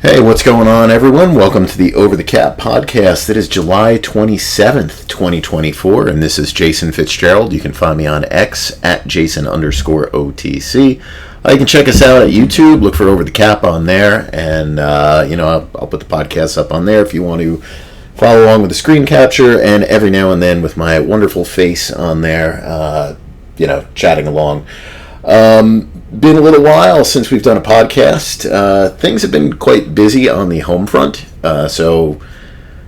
Hey, what's going on, everyone? Welcome to the Over the Cap podcast. It is July 27th, 2024, and this is Jason Fitzgerald. You can find me on X at Jason_OTC. You can check us out at YouTube. Look for Over the Cap on there, and I'll put the podcast up on there if you want to follow along with the screen capture, and every now and then with my wonderful face on there, chatting along. Been a little while since we've done a podcast. Things have been quite busy on the home front, so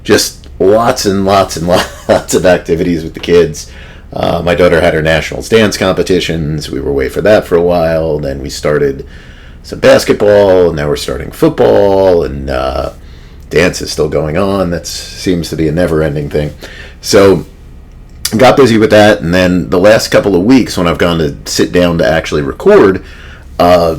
just lots and lots and lots of activities with the kids. My daughter had her nationals dance competitions. We were away for that for a while. Then we started some basketball, and now we're starting football, and dance is still going on. That seems to be a never-ending thing. So got busy with that, and then the last couple of weeks when I've gone to sit down to actually record,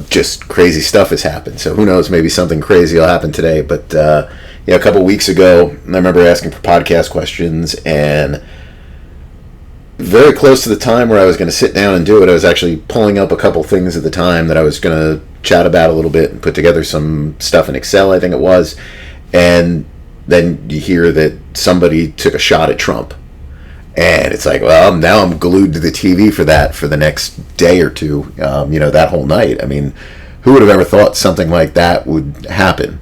just crazy stuff has happened. So who knows, maybe something crazy will happen today. But a couple of weeks ago, I remember asking for podcast questions, and very close to the time where I was going to sit down and do it, I was actually pulling up a couple things at the time that I was going to chat about a little bit and put together some stuff in Excel, I think it was. And then you hear that somebody took a shot at Trump. And it's like, well, now I'm glued to the TV for the next day or two, that whole night. I mean, who would have ever thought something like that would happen?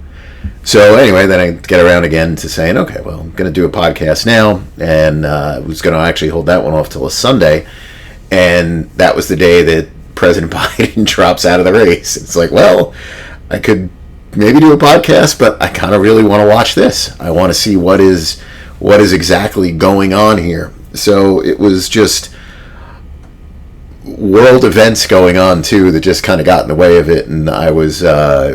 So anyway, then I get around again to saying, okay, well, I'm going to do a podcast now. And I was going to actually hold that one off till a Sunday. And that was the day that President Biden drops out of the race. It's like, well, I could maybe do a podcast, but I kind of really want to watch this. I want to see what is exactly going on here. So it was just world events going on too that just kind of got in the way of it, and I was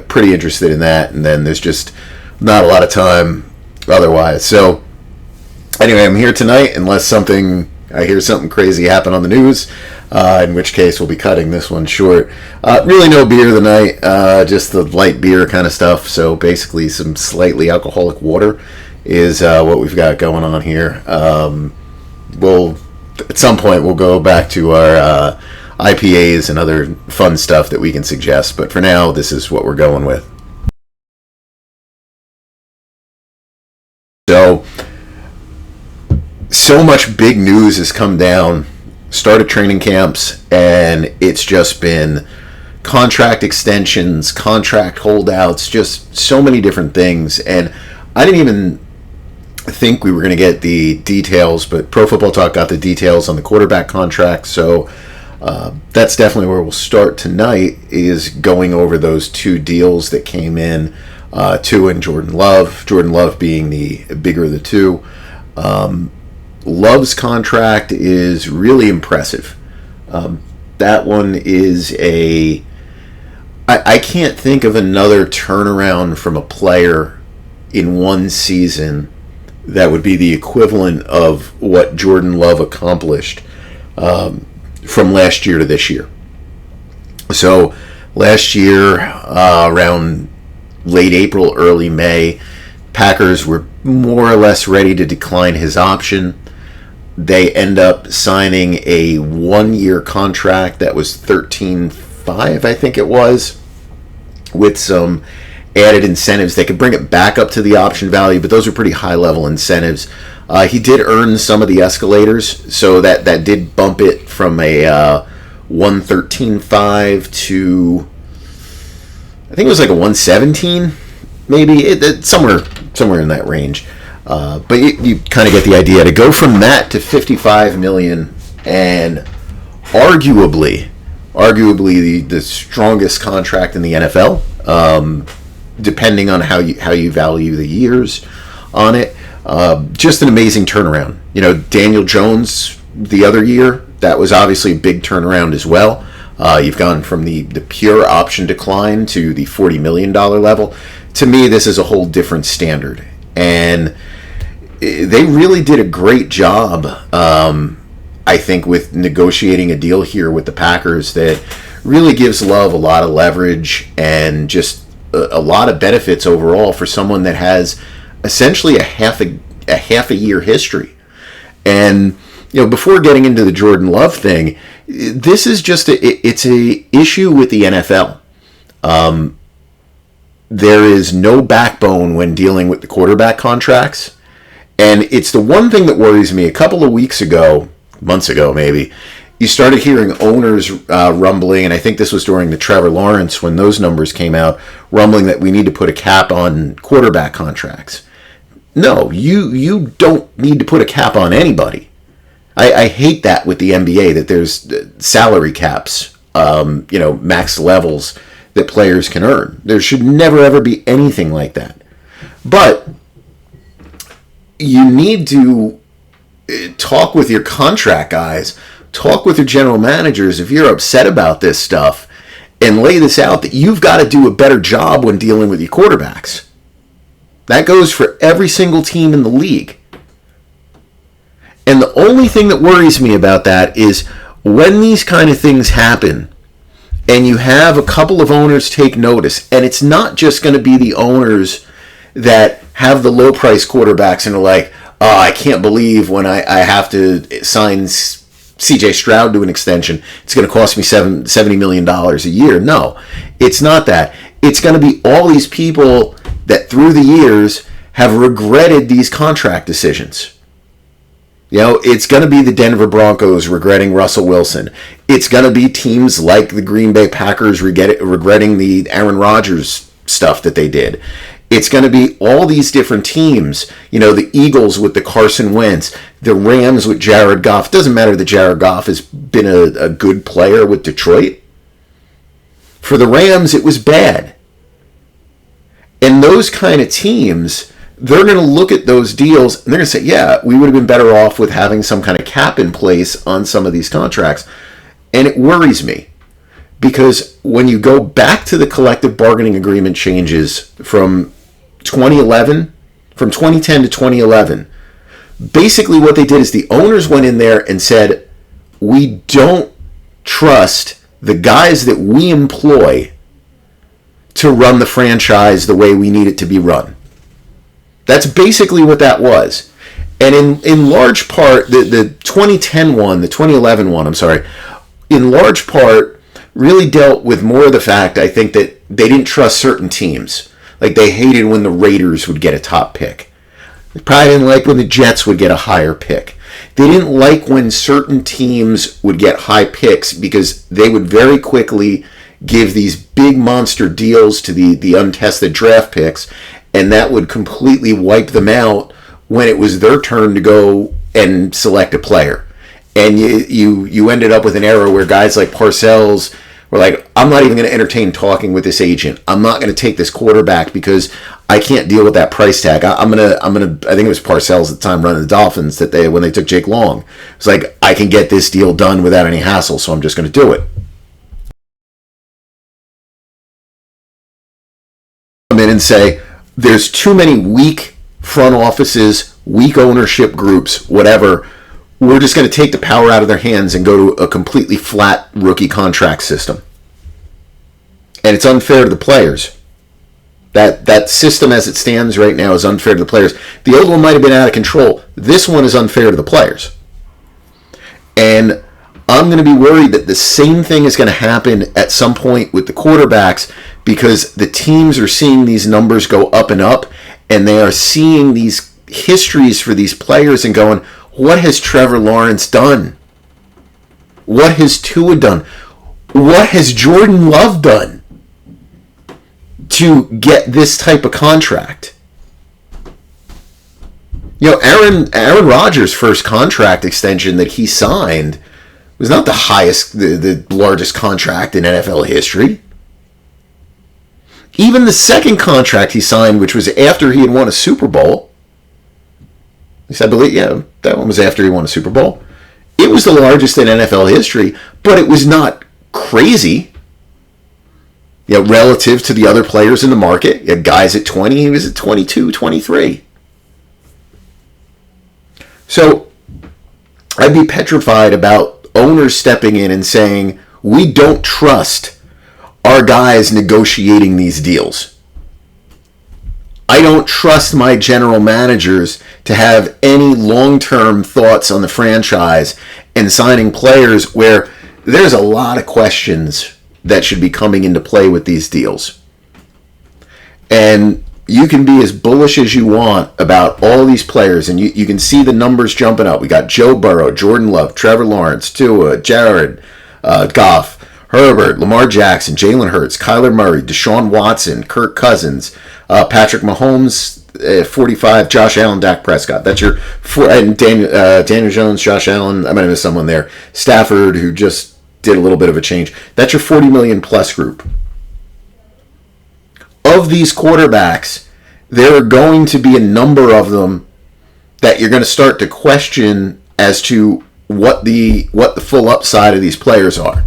pretty interested in that. And then there's just not a lot of time otherwise. So anyway, I'm here tonight unless I hear something crazy happen on the news, in which case we'll be cutting this one short. Really no beer tonight, just the light beer kind of stuff. So basically some slightly alcoholic water is what we've got going on here. At some point we'll go back to our IPAs and other fun stuff that we can suggest, but for now this is what we're going with. So much big news has come down. Started training camps, and it's just been contract extensions, contract holdouts, just so many different things. And I didn't even think we were going to get the details, but Pro Football Talk got the details on the quarterback contract. So that's definitely where we'll start tonight, is going over those two deals that came in, Tua and Jordan Love. Jordan Love being the bigger of the two. Love's contract is really impressive. That one is I can't think of another turnaround from a player in one season that would be the equivalent of what Jordan Love accomplished from last year to this year. So last year, around late April, early May, Packers were more or less ready to decline his option. They end up signing a 1-year contract that was $13.5, I think it was, with some added incentives. They could bring it back up to the option value, but those are pretty high-level incentives. He did earn some of the escalators, so that did bump it from a $113.5 to, I think it was like a $117, maybe, somewhere in that range. But you kind of get the idea. To go from that to $55 million, and arguably the strongest contract in the NFL, depending on how you value the years on it. Just an amazing turnaround. Daniel Jones the other year, that was obviously a big turnaround as well. You've gone from the pure option decline to the $40 million level. To me, this is a whole different standard. And they really did a great job, I think, with negotiating a deal here with the Packers that really gives Love a lot of leverage and just a lot of benefits overall for someone that has essentially a half a year history. And before getting into the Jordan Love thing, this is just it's a issue with the NFL. there is no backbone when dealing with the quarterback contracts. And it's the one thing that worries me. A couple of weeks ago, months ago maybe, you started hearing owners rumbling, and I think this was during the Trevor Lawrence when those numbers came out, rumbling that we need to put a cap on quarterback contracts. No, you don't need to put a cap on anybody. I hate that with the NBA, that there's salary caps, max levels that players can earn. There should never, ever be anything like that. But you need to talk with your contract guys, talk with your general managers if you're upset about this stuff, and lay this out that you've got to do a better job when dealing with your quarterbacks. That goes for every single team in the league. And the only thing that worries me about that is when these kind of things happen and you have a couple of owners take notice, and it's not just going to be the owners that have the low-price quarterbacks and are like, oh, I can't believe when I have to sign C.J. Stroud to an extension, it's going to cost me $70 million a year. No, it's not that. It's going to be all these people that through the years have regretted these contract decisions. It's going to be the Denver Broncos regretting Russell Wilson. It's going to be teams like the Green Bay Packers regretting the Aaron Rodgers stuff that they did. It's going to be all these different teams. The Eagles with the Carson Wentz, the Rams with Jared Goff. It doesn't matter that Jared Goff has been a good player with Detroit. For the Rams, it was bad. And those kind of teams, they're going to look at those deals and they're going to say, yeah, we would have been better off with having some kind of cap in place on some of these contracts. And it worries me because when you go back to the collective bargaining agreement changes from 2010 to 2011, basically what they did is the owners went in there and said, we don't trust the guys that we employ to run the franchise the way we need it to be run. That's basically what that was. And in large part, the 2011 one, in large part really dealt with more of the fact, I think, that they didn't trust certain teams. Like they hated when the Raiders would get a top pick. They probably didn't like when the Jets would get a higher pick. They didn't like when certain teams would get high picks because they would very quickly give these big monster deals to the untested draft picks, and that would completely wipe them out when it was their turn to go and select a player. And you ended up with an era where guys like Parcells were like, I'm not even going to entertain talking with this agent. I'm not going to take this quarterback because I can't deal with that price tag. I think it was Parcells at the time running the Dolphins when they took Jake Long. It's like, I can get this deal done without any hassle, so I'm just going to do it. Come in and say, there's too many weak front offices, weak ownership groups, whatever. We're just going to take the power out of their hands and go to a completely flat rookie contract system. And it's unfair to the players. That system as it stands right now is unfair to the players. The old one might have been out of control. This one is unfair to the players. And I'm going to be worried that the same thing is going to happen at some point with the quarterbacks, because the teams are seeing these numbers go up and up, and they are seeing these histories for these players and going, what has Trevor Lawrence done? What has Tua done? What has Jordan Love done to get this type of contract? Aaron Rodgers' first contract extension that he signed was not the highest, the largest contract in NFL history. Even the second contract he signed, which was after he had won a Super Bowl, I believe, that one was after he won a Super Bowl. It was the largest in NFL history, but it was not crazy. Relative to the other players in the market. You had guys at 20, he was at 22, 23. So I'd be petrified about owners stepping in and saying, we don't trust our guys negotiating these deals. I don't trust my general managers to have any long-term thoughts on the franchise and signing players where there's a lot of questions that should be coming into play with these deals. And you can be as bullish as you want about all these players, and you can see the numbers jumping up. We got Joe Burrow, Jordan Love, Trevor Lawrence, Tua, Jared, Goff, Herbert, Lamar Jackson, Jalen Hurts, Kyler Murray, Deshaun Watson, Kirk Cousins, Patrick Mahomes, 45, Josh Allen, Dak Prescott. That's your four, and Daniel Jones, Josh Allen. I might have missed someone there. Stafford, who just did a little bit of a change. That's your 40 million plus group. Of these quarterbacks, there are going to be a number of them that you're going to start to question as to what the full upside of these players are.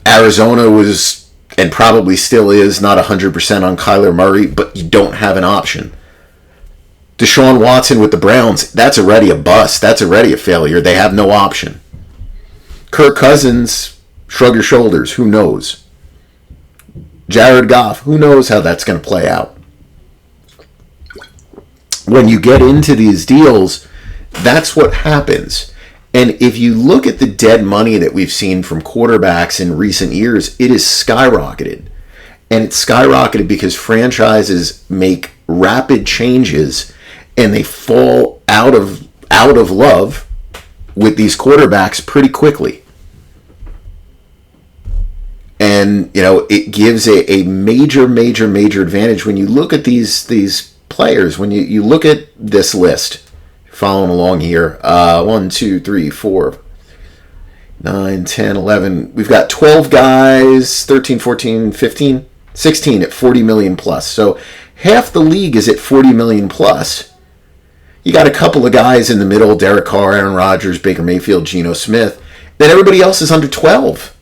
Arizona was, and probably still is, not 100% on Kyler Murray, but you don't have an option. Deshaun Watson with the Browns, that's already a bust. That's already a failure. They have no option. Kirk Cousins, shrug your shoulders. Who knows? Jared Goff, who knows how that's going to play out? When you get into these deals, that's what happens. And if you look at the dead money that we've seen from quarterbacks in recent years, it is skyrocketed. And it's skyrocketed because franchises make rapid changes and they fall out of love with these quarterbacks pretty quickly. And, it gives a major advantage when you look at these players. When you look at this list, following along here, 1, 2, 3, 4, 9, 10, 11. We've got 12 guys, 13, 14, 15, 16 at 40 million plus. So half the league is at 40 million plus. You got a couple of guys in the middle, Derek Carr, Aaron Rodgers, Baker Mayfield, Geno Smith. Then everybody else is under 12.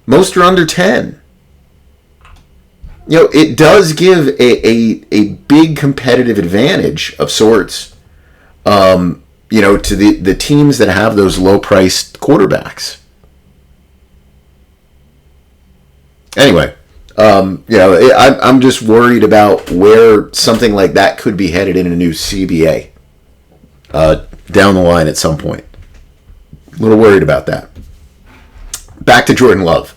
Most are under 10. It does give a big competitive advantage of sorts, to the teams that have those low-priced quarterbacks. Anyway, I'm just worried about where something like that could be headed in a new CBA down the line at some point. A little worried about that. Back to Jordan Love.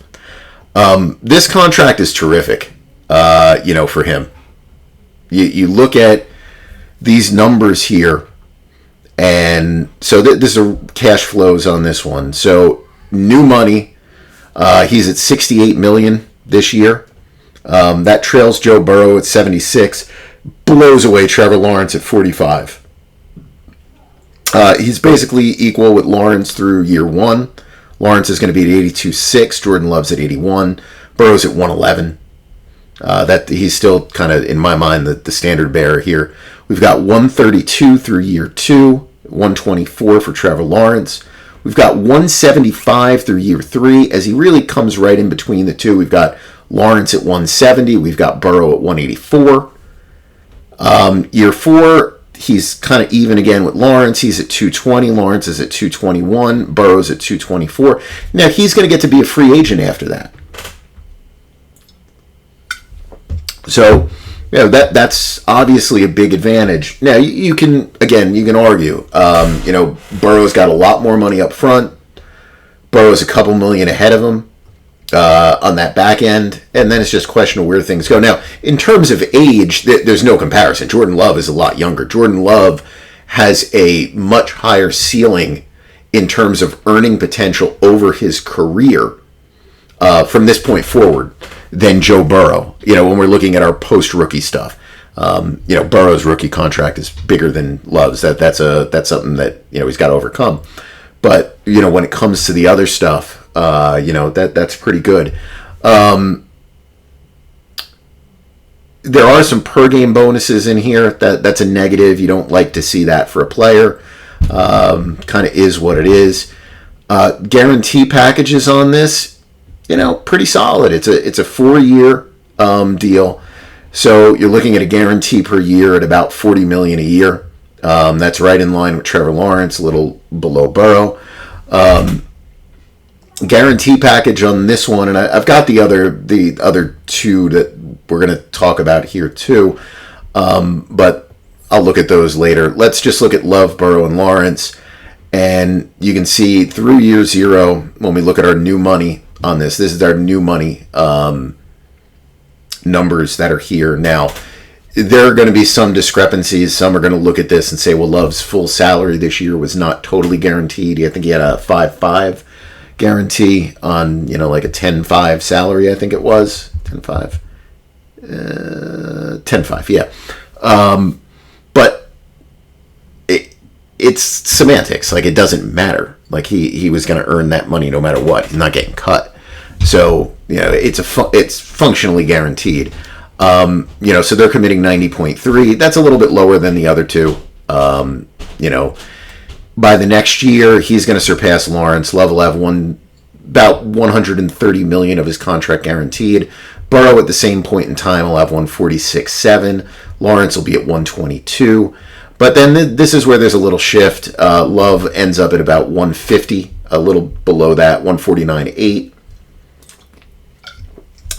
This contract is terrific, for him. You look at these numbers here, and so this is cash flows on this one. So new money, he's at $68 million this year. That trails Joe Burrow at 76, blows away Trevor Lawrence at 45. He's basically equal with Lawrence through year one. Lawrence is going to be at 82.6. Jordan Love's at 81. Burrow's at 111. That he's still kind of, in my mind, the standard bearer here. We've got 132 through year two, 124 for Trevor Lawrence. We've got 175 through year three, as he really comes right in between the two. We've got Lawrence at 170. We've got Burrow at 184. Year four, he's kind of even again with Lawrence. He's at 220. Lawrence is at 221. Burrow's at 224. Now, he's going to get to be a free agent after that. So, that's obviously a big advantage. Now, you can argue, Burrow's got a lot more money up front. Burrow's a couple million ahead of him on that back end, and then it's just a question of where things go. Now, in terms of age, there's no comparison. Jordan Love is a lot younger. Jordan Love has a much higher ceiling in terms of earning potential over his career from this point forward than Joe Burrow. When we're looking at our post-rookie stuff, Burrow's rookie contract is bigger than Love's. That's something that he's got to overcome. But when it comes to the other stuff, that's pretty good. There are some per game bonuses in here. That's a negative. You don't like to see that for a player. Kind of is what it is. Guarantee packages on this, pretty solid. It's a 4-year deal. So you're looking at a guarantee per year at about $40 million a year. That's right in line with Trevor Lawrence, a little below Burrow. Guarantee package on this one, and I've got the other two that we're going to talk about here too, but I'll look at those later. Let's just look at Love, Burrow, and Lawrence, and you can see through year zero when we look at our new money on this. This is our new money numbers that are here. Now, there are going to be some discrepancies. Some are going to look at this and say, well, Love's full salary this year was not totally guaranteed. I think he had a 5.5 guarantee on, like a 10.5 salary, I think it was. 10.5. 10.5, yeah. But it's semantics. Like, it doesn't matter. Like, he was going to earn that money no matter what. He's not getting cut. So, it's functionally guaranteed. So they're committing 90.3. That's a little bit lower than the other two. By the next year, he's going to surpass Lawrence. Love will have about $130 million of his contract guaranteed. Burrow at the same point in time will have 146.7. Lawrence will be at 122. But then this is where there's a little shift. Love ends up at about 150, a little below that, 149.8.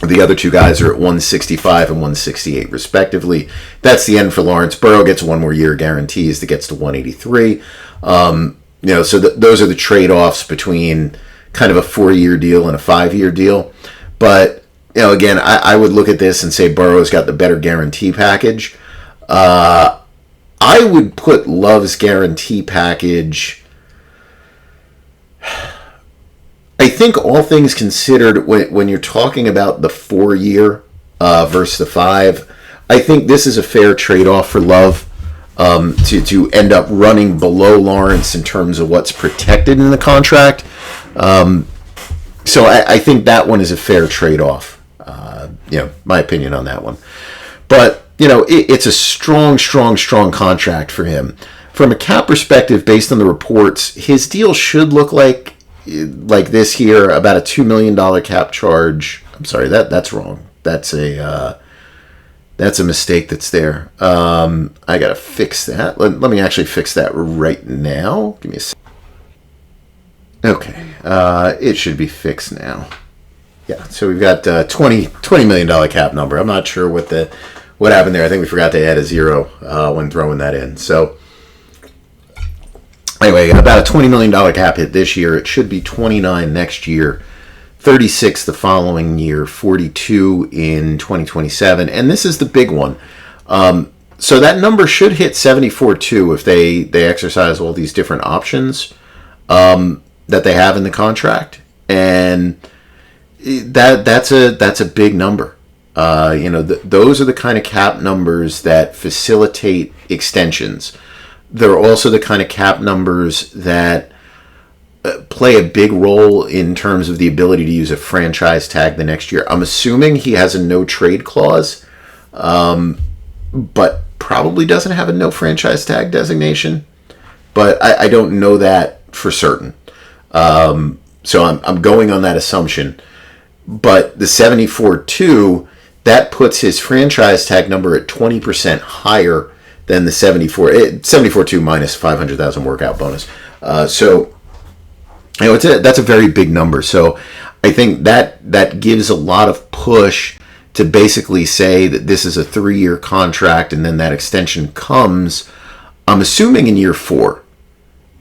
The other two guys are at 165 and 168 respectively. That's the end for Lawrence. Burrow gets one more year guarantees that gets to 183. So those are the trade-offs between kind of a 4-year deal and a 5-year deal. But, again, I would look at this and say Burrow's got the better guarantee package. I would put Love's guarantee package... I think all things considered, when you're talking about the 4-year versus the 5, I think this is a fair trade-off for Love to end up running below Lawrence in terms of what's protected in the contract. So I think that one is a fair trade-off. My opinion on that one. But, it's a strong contract for him. From a cap perspective, based on the reports, his deal should look like this here, about a $2 million cap charge. I'm sorry, that's wrong. That's a mistake that's there. I gotta fix that. Let me actually fix that right now. Give me a second. Okay, it should be fixed now. Yeah, so we've got $20 million cap number. I'm not sure what happened there. I think we forgot to add a zero when throwing that in. So anyway, about a $20 million cap hit this year. It should be 29 next year, 36 the following year, 42 in 2027, and this is the big one. So that number should hit 74.2 if they exercise all these different options that they have in the contract, and that's a big number. Those are the kind of cap numbers that facilitate extensions. They're also the kind of cap numbers that play a big role in terms of the ability to use a franchise tag the next year. I'm assuming he has a no trade clause, but probably doesn't have a no franchise tag designation. But I don't know that for certain. So I'm going on that assumption. But the 74.2, that puts his franchise tag number at 20% higher than the 74.2 minus 500,000 workout bonus. So that's a very big number. So I think that gives a lot of push to basically say that this is a 3-year contract, and then that extension comes, I'm assuming in year 4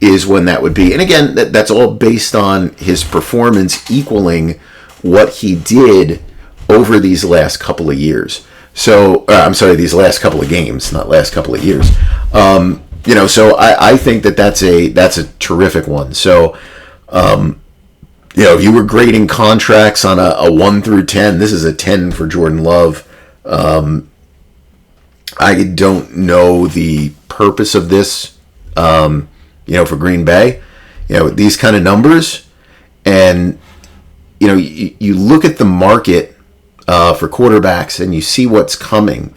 is when that would be. And again, that's all based on his performance equaling what he did over these last couple of years. So, these last couple of games, not last couple of years. So I think that's a terrific one. So, if you were grading contracts on a 1 through 10, this is a 10 for Jordan Love. I don't know the purpose of this, for Green Bay. These kind of numbers, and you look at the market for quarterbacks and you see what's coming.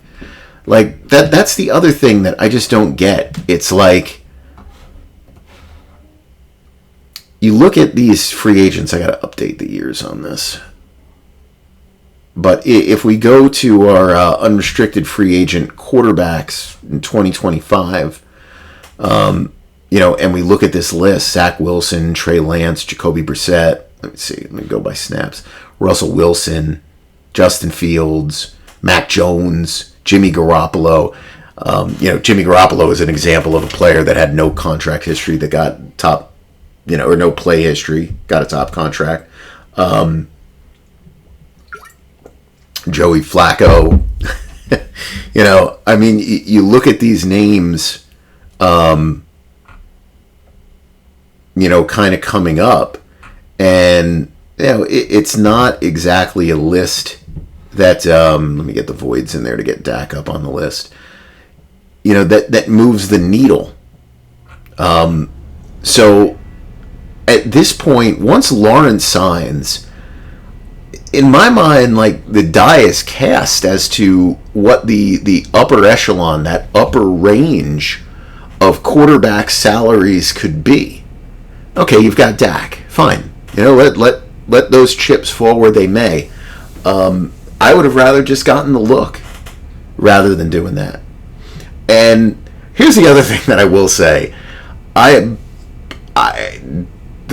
Like that's the other thing that I just don't get. It's like you look at these free agents. I got to update the years on this. But if we go to our unrestricted free agent quarterbacks in 2025, and we look at this list: Zach Wilson, Trey Lance, Jacoby Brissett. Let me see. Let me go by snaps. Russell Wilson, Justin Fields, Mac Jones, Jimmy Garoppolo. Jimmy Garoppolo is an example of a player that had no contract history that got top, or no play history, got a top contract. Joey Flacco. I mean, you look at these names, kind of coming up, and, it's not exactly a list that, let me get the voids in there to get Dak up on the list, that moves the needle. So at this point, once Lawrence signs, in my mind, like, the die is cast as to what the upper echelon, that upper range of quarterback salaries could be. Okay, you've got Dak. Fine. Let those chips fall where they may. I would have rather just gotten the look rather than doing that. And here's the other thing that I will say. The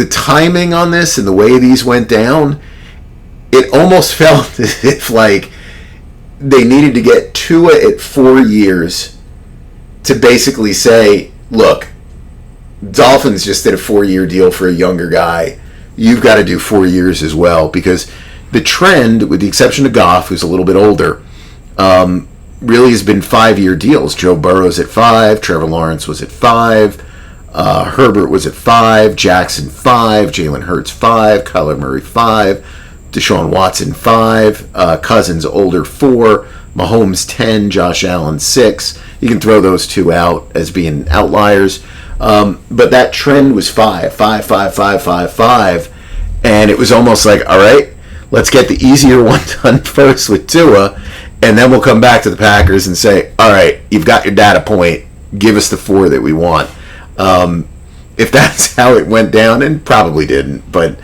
timing on this and the way these went down, it almost felt as if, like, they needed to get Tua at 4 years to basically say, look, Dolphins just did a 4-year deal for a younger guy. You've got to do 4 years as well, because the trend, with the exception of Goff, who's a little bit older, really has been 5-year deals. Joe Burrow's at 5, Trevor Lawrence was at 5, Herbert was at 5, Jackson 5, Jalen Hurts 5, Kyler Murray 5, Deshaun Watson 5, Cousins older 4, Mahomes 10, Josh Allen 6. You can throw those two out as being outliers. But that trend was 5, 5, 5, 5, 5, 5. And it was almost like, all right, let's get the easier one done first with Tua, and then we'll come back to the Packers and say, all right, you've got your data point. Give us the 4 that we want. If that's how it went down, and probably didn't, but,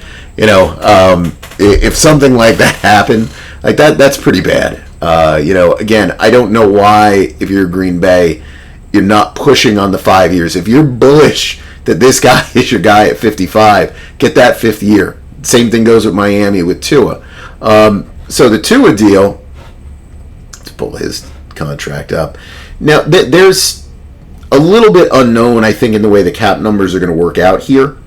if something like that happened, like that's pretty bad. Again, I don't know why, if you're Green Bay, you're not pushing on the 5 years. If you're bullish that this guy is your guy at 55, get that 5th year. Same thing goes with Miami with Tua. So the Tua deal, let's pull his contract up. Now, there's a little bit unknown, I think, in the way the cap numbers are going to work out here.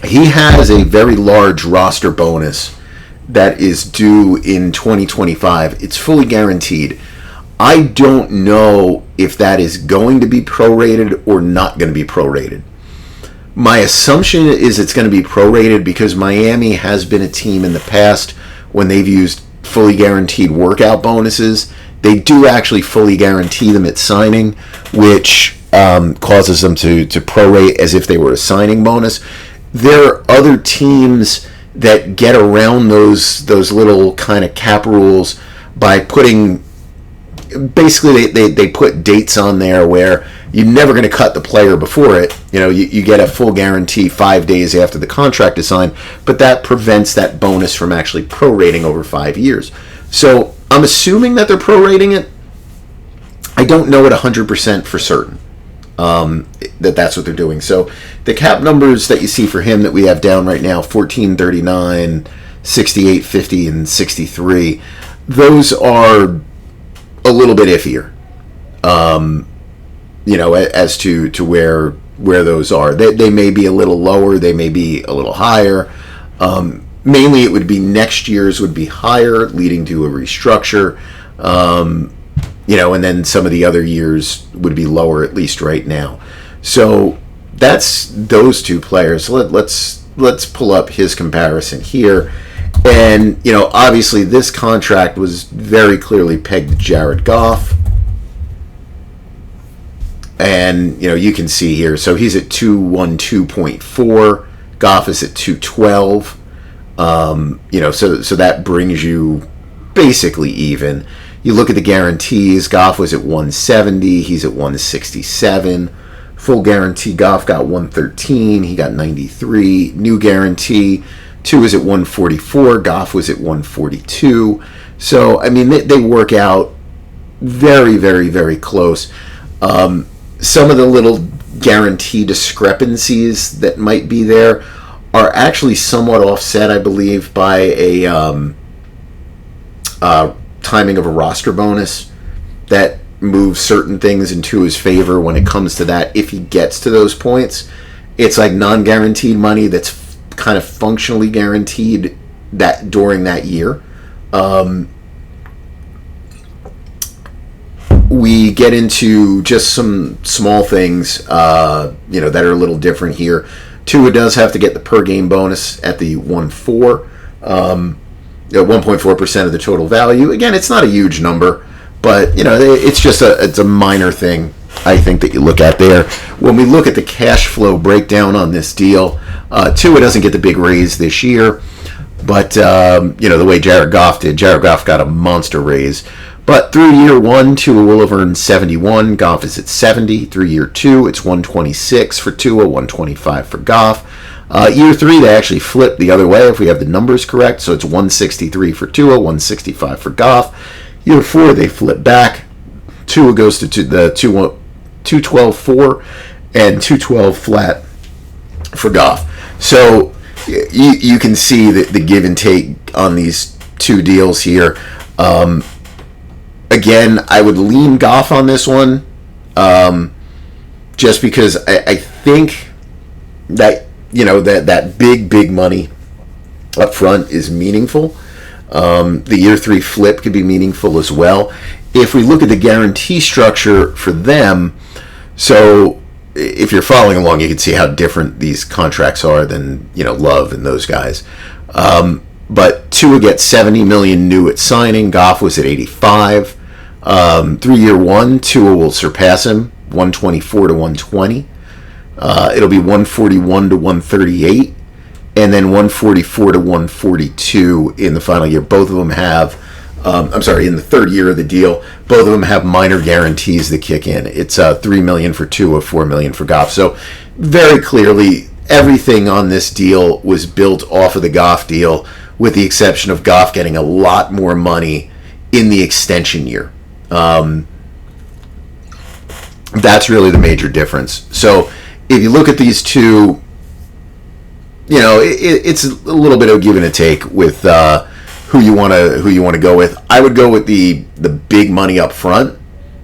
He has a very large roster bonus that is due in 2025. It's fully guaranteed. I don't know if that is going to be prorated or not going to be prorated. My assumption is it's going to be prorated because Miami has been a team in the past when they've used fully guaranteed workout bonuses. They do actually fully guarantee them at signing, which causes them to prorate as if they were a signing bonus. There are other teams that get around those little kind of cap rules by putting, basically they put dates on there where you're never going to cut the player before it. You get a full guarantee 5 days after the contract is signed, but that prevents that bonus from actually prorating over 5 years. So I'm assuming that they're prorating it. I don't know it 100% for certain. That's what they're doing. So the cap numbers that you see for him that we have down right now, 1439, 6850, and 63, those are a little bit iffier. As to where those are. They may be a little lower, they may be a little higher. Mainly it would be next year's would be higher, leading to a restructure. And then some of the other years would be lower, at least right now. So that's those two players. Let's pull up his comparison here. And, obviously this contract was very clearly pegged to Jared Goff. And, you can see here. So he's at 212.4. Goff is at 212. So that brings you basically even. You look at the guarantees, Goff was at 170, he's at 167. Full guarantee, Goff got 113, he got 93. New guarantee, Tua is at 144, Goff was at 142. So, they work out very, very, very close. Some of the little guarantee discrepancies that might be there are actually somewhat offset, I believe, by a timing of a roster bonus that moves certain things into his favor when it comes to that. If he gets to those points, it's like non-guaranteed money that's kind of functionally guaranteed that during that year. We get into just some small things, that are a little different here. Tua does have to get the per game bonus at the 1.4% of the total value. Again, it's not a huge number, but it's just it's a minor thing, I think, that you look at there. When we look at the cash flow breakdown on this deal, Tua doesn't get the big raise this year, but the way Jared Goff did, Jared Goff got a monster raise. But through year one, Tua will have earned 71. Goff is at 70. Through year two, it's 126 for Tua, 125 for Goff. Year three, they actually flip the other way if we have the numbers correct. So it's 163 for Tua, 165 for Goff. Year four, they flip back. Tua goes to the 212.4 and 212 flat for Goff. So you can see the give and take on these two deals here. Again, I would lean Goff on this one, just because I think that that big money up front is meaningful. The year three flip could be meaningful as well. If we look at the guarantee structure for them, so if you're following along, you can see how different these contracts are than Love and those guys. But Tua gets $70 million new at signing. Goff was at 85. Through year one, Tua will surpass him, 124 to 120. It'll be 141 to 138, and then 144 to 142 in the final year. Both of them have, in the third year of the deal, both of them have minor guarantees that kick in. It's $3 million for Tua, $4 million for Goff. So very clearly, everything on this deal was built off of the Goff deal, with the exception of Goff getting a lot more money in the extension year. That's really the major difference. So if you look at these two, it's a little bit of give and a take with who you want to go with. I would go with the big money up front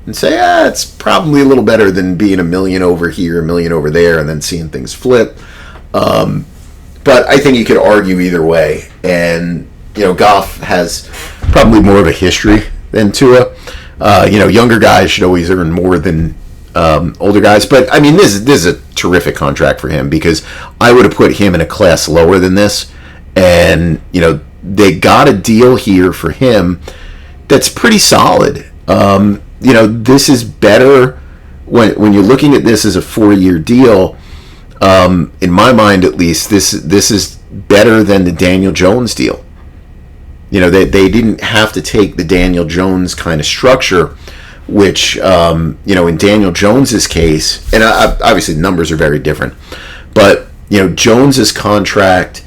and say, it's probably a little better than being $1 million over here, $1 million over there, and then seeing things flip. But I think you could argue either way. And Goff has probably more of a history than Tua. Younger guys should always earn more than older guys. But, I mean, this is a terrific contract for him, because I would have put him in a class lower than this. And, they got a deal here for him that's pretty solid. This is better when you're looking at this as a 4-year deal. In my mind, at least, this is better than the Daniel Jones deal. They didn't have to take the Daniel Jones kind of structure, which, in Daniel Jones's case, and obviously the numbers are very different, but, Jones's contract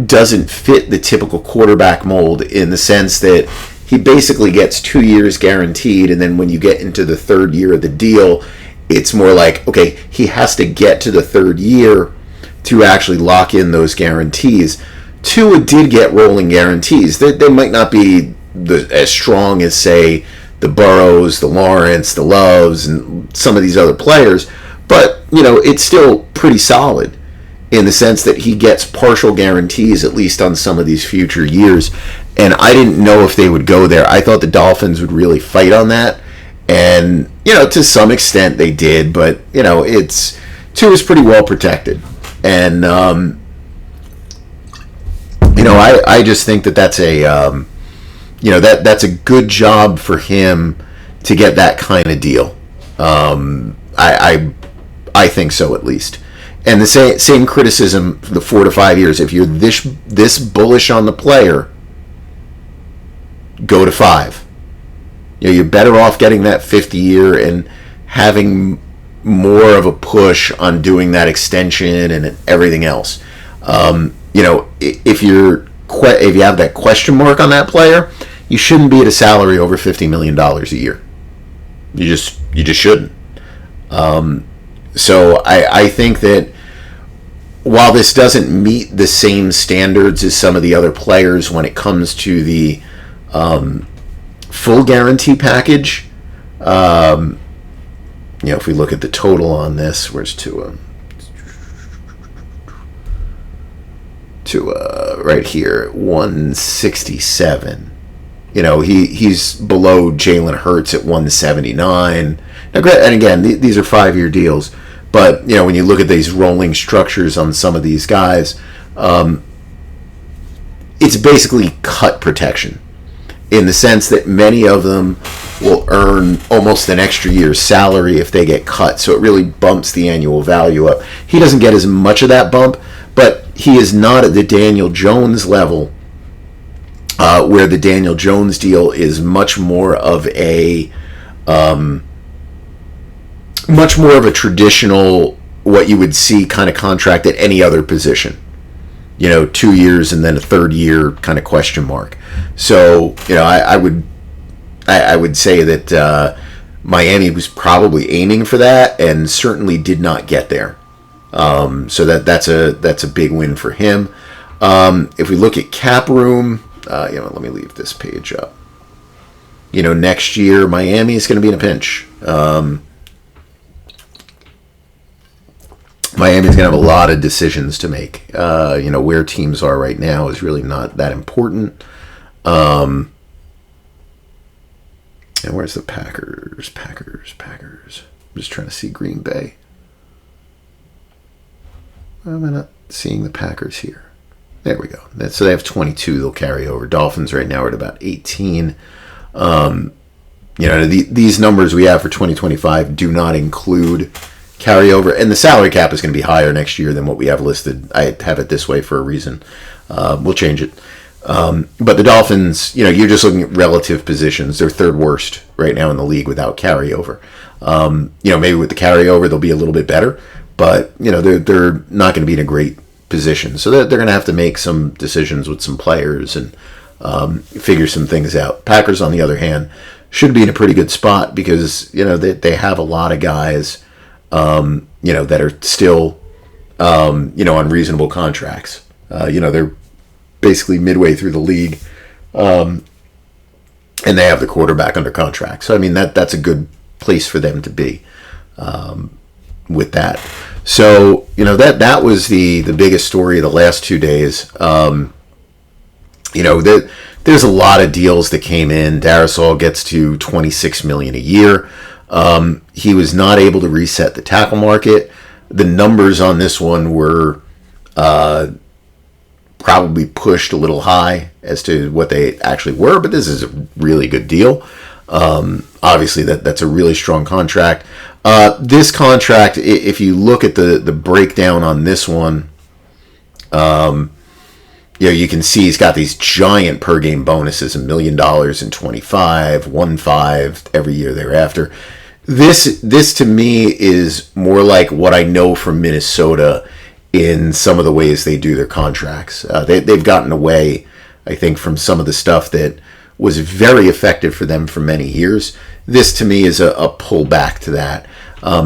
doesn't fit the typical quarterback mold, in the sense that he basically gets 2 years guaranteed, and then when you get into the third year of the deal, it's more like, okay, he has to get to the third year to actually lock in those guarantees. Tua did get rolling guarantees. They might not be as strong as, say, the Burrows, the Lawrence, the Loves, and some of these other players, but, it's still pretty solid in the sense that he gets partial guarantees, at least on some of these future years. And I didn't know if they would go there. I thought the Dolphins would really fight on that. And, to some extent they did, but, Tua's pretty well protected. And, I just think that's a, that's a good job for him to get that kind of deal. I think so, at least. And the same criticism for the 4 to 5 years. If you're this bullish on the player, go to 5. You're better off getting that 5th year and having more of a push on doing that extension and everything else. If you have that question mark on that player, you shouldn't be at a salary over $50 million a year. You just shouldn't. So I think that while this doesn't meet the same standards as some of the other players when it comes to the full guarantee package, if we look at the total on this, where's Tua? Tua right here at 167. He's below Jalen Hurts at 179. Now, and again, these are 5-year deals, but when you look at these rolling structures on some of these guys, it's basically cut protection in the sense that many of them will earn almost an extra year's salary if they get cut. So it really bumps the annual value up. He doesn't get as much of that bump, but he is not at the Daniel Jones level, where the Daniel Jones deal is much more of a traditional, what you would see kind of contract at any other position. 2 years and then a third year kind of question mark. So I would say that Miami was probably aiming for that and certainly did not get there. So that's a big win for him. If we look at cap room, let me leave this page up. Next year Miami is going to be in a pinch. Miami's going to have a lot of decisions to make. Where teams are right now is really not that important. And where's the Packers? I'm just trying to see Green Bay. I'm not seeing the Packers here. There we go. So they have 22 they'll carry over. Dolphins right now are at about 18. These numbers we have for 2025 do not include carryover, and the salary cap is going to be higher next year than what we have listed. I have it this way for a reason. We'll change it. But the Dolphins, you're just looking at relative positions. They're third worst right now in the league without carryover. Maybe with the carryover they'll be a little bit better, but they're not going to be in a great position. So they're going to have to make some decisions with some players and figure some things out. Packers, on the other hand, should be in a pretty good spot because they have a lot of guys that are still on reasonable contracts. They're basically midway through the league, and they have the quarterback under contract. So that's a good place for them to be with that. So that was the biggest story of the last 2 days. There's a lot of deals that came in. Darrisaw gets to $26 million a year. He was not able to reset the tackle market. The numbers on this one were probably pushed a little high as to what they actually were, but this is a really good deal. Obviously, that's a really strong contract. This contract, if you look at the breakdown on this one, you can see he's got these giant per game bonuses, $1 million in 25, 1.5 every year thereafter. This to me is more like what I know from Minnesota in some of the ways they do their contracts. They've gotten away, I think, from some of the stuff that was very effective for them for many years. This to me is a pullback to that.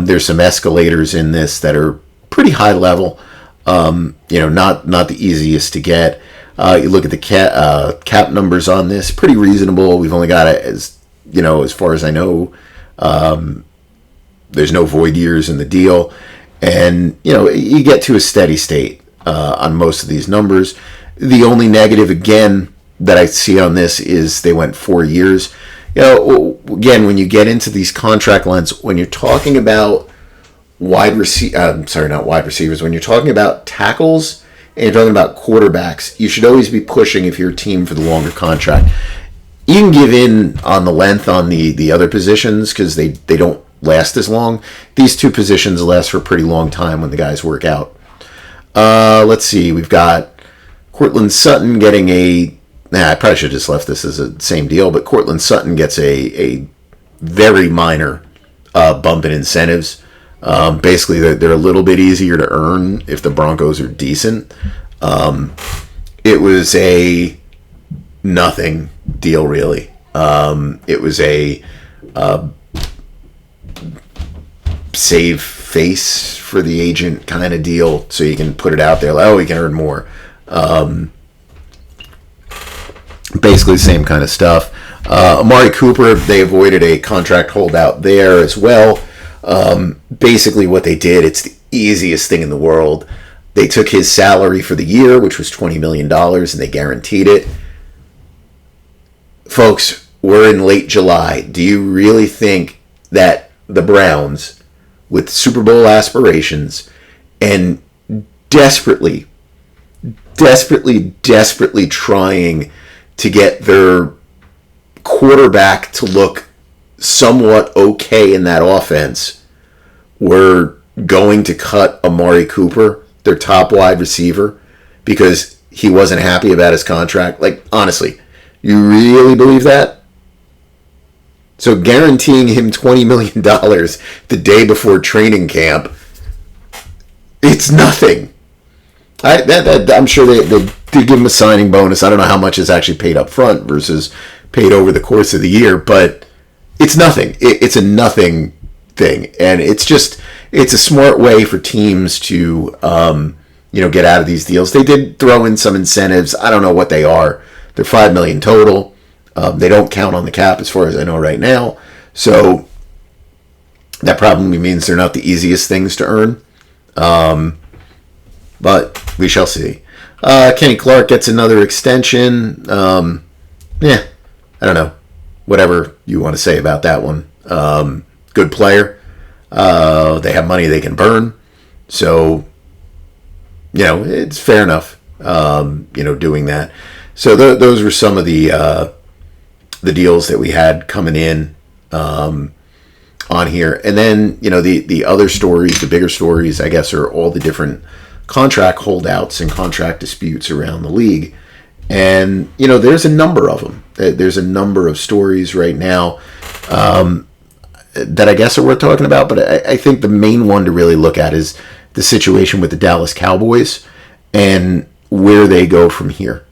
There's some escalators in this that are pretty high level. Not the easiest to get. You look at the cap numbers on this, pretty reasonable. We've only got it as far as I know. There's no void years in the deal, and you get to a steady state on most of these numbers. The only negative again that I see on this is they went 4 years. Again, when you get into these contract lengths, when you're talking about not wide receivers, when you're talking about tackles and you're talking about quarterbacks, you should always be pushing if you're a team for the longer contract. You can give in on the length on the other positions because they don't last as long. These two positions last for a pretty long time when the guys work out. Let's see. We've got Cortland Sutton getting I probably should have just left this as the same deal, but Cortland Sutton gets a very minor bump in incentives. Basically, they're a little bit easier to earn if the Broncos are decent. It was a nothing deal, really. It was a save face for the agent kind of deal, so you can put it out there like, he can earn more. Basically the same kind of stuff. Amari Cooper, they avoided a contract holdout there as well. Basically what they did, it's the easiest thing in the world. They took his salary for the year, which was $20 million, and they guaranteed it. Folks, we're in late July. Do you really think that the Browns, with Super Bowl aspirations and desperately trying to get their quarterback to look somewhat okay in that offense, were going to cut Amari Cooper, their top wide receiver, because he wasn't happy about his contract? Like, honestly, you really believe that? So guaranteeing him $20 million the day before training camp, it's nothing. I'm sure they did give him a signing bonus. I don't know how much is actually paid up front versus paid over the course of the year, but it's nothing. It's a nothing thing. And it's a smart way for teams to get out of these deals. They did throw in some incentives. I don't know what they are. They're $5 million total. They don't count on the cap as far as I know right now. So that probably means they're not the easiest things to earn. But we shall see. Kenny Clark gets another extension. I don't know. Whatever you want to say about that one. Good player. They have money they can burn. So, it's fair enough, doing that. So those were some of the deals that we had coming in on here. And then, the other stories, the bigger stories, I guess, are all the different contract holdouts and contract disputes around the league. And, there's a number of them. There's a number of stories right now that I guess are worth talking about. But I think the main one to really look at is the situation with the Dallas Cowboys and where they go from here.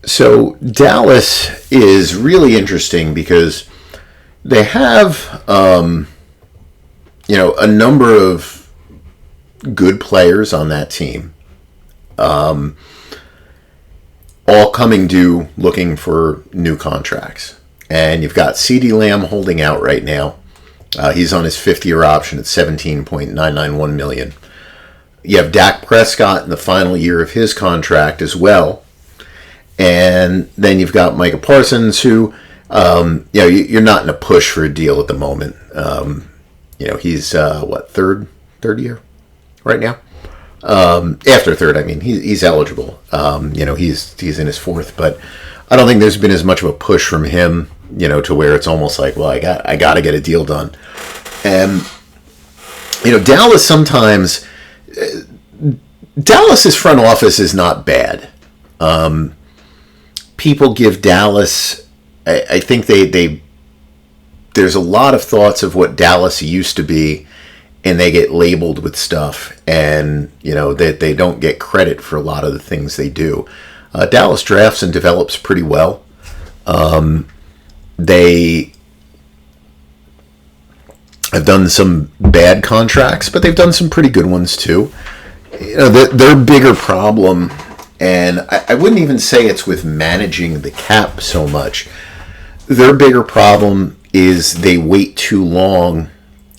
So Dallas is really interesting because they have, a number of good players on that team, all coming due looking for new contracts. And you've got CeeDee Lamb holding out right now. He's on his 5th-year option at $17.991 million. You have Dak Prescott in the final year of his contract as well. And then you've got Micah Parsons, who, you're not in a push for a deal at the moment. He's, third year right now? After third, he's eligible. He's in his 4th, but I don't think there's been as much of a push from him, to where it's almost like, well, I got to get a deal done. And, Dallas sometimes, Dallas's front office is not bad. People give Dallas, I think there's a lot of thoughts of what Dallas used to be, and they get labeled with stuff, and that they don't get credit for a lot of the things they do. Dallas drafts and develops pretty well. They have done some bad contracts, but they've done some pretty good ones too. Their bigger problem, and I wouldn't even say it's with managing the cap so much. Their bigger problem is they wait too long,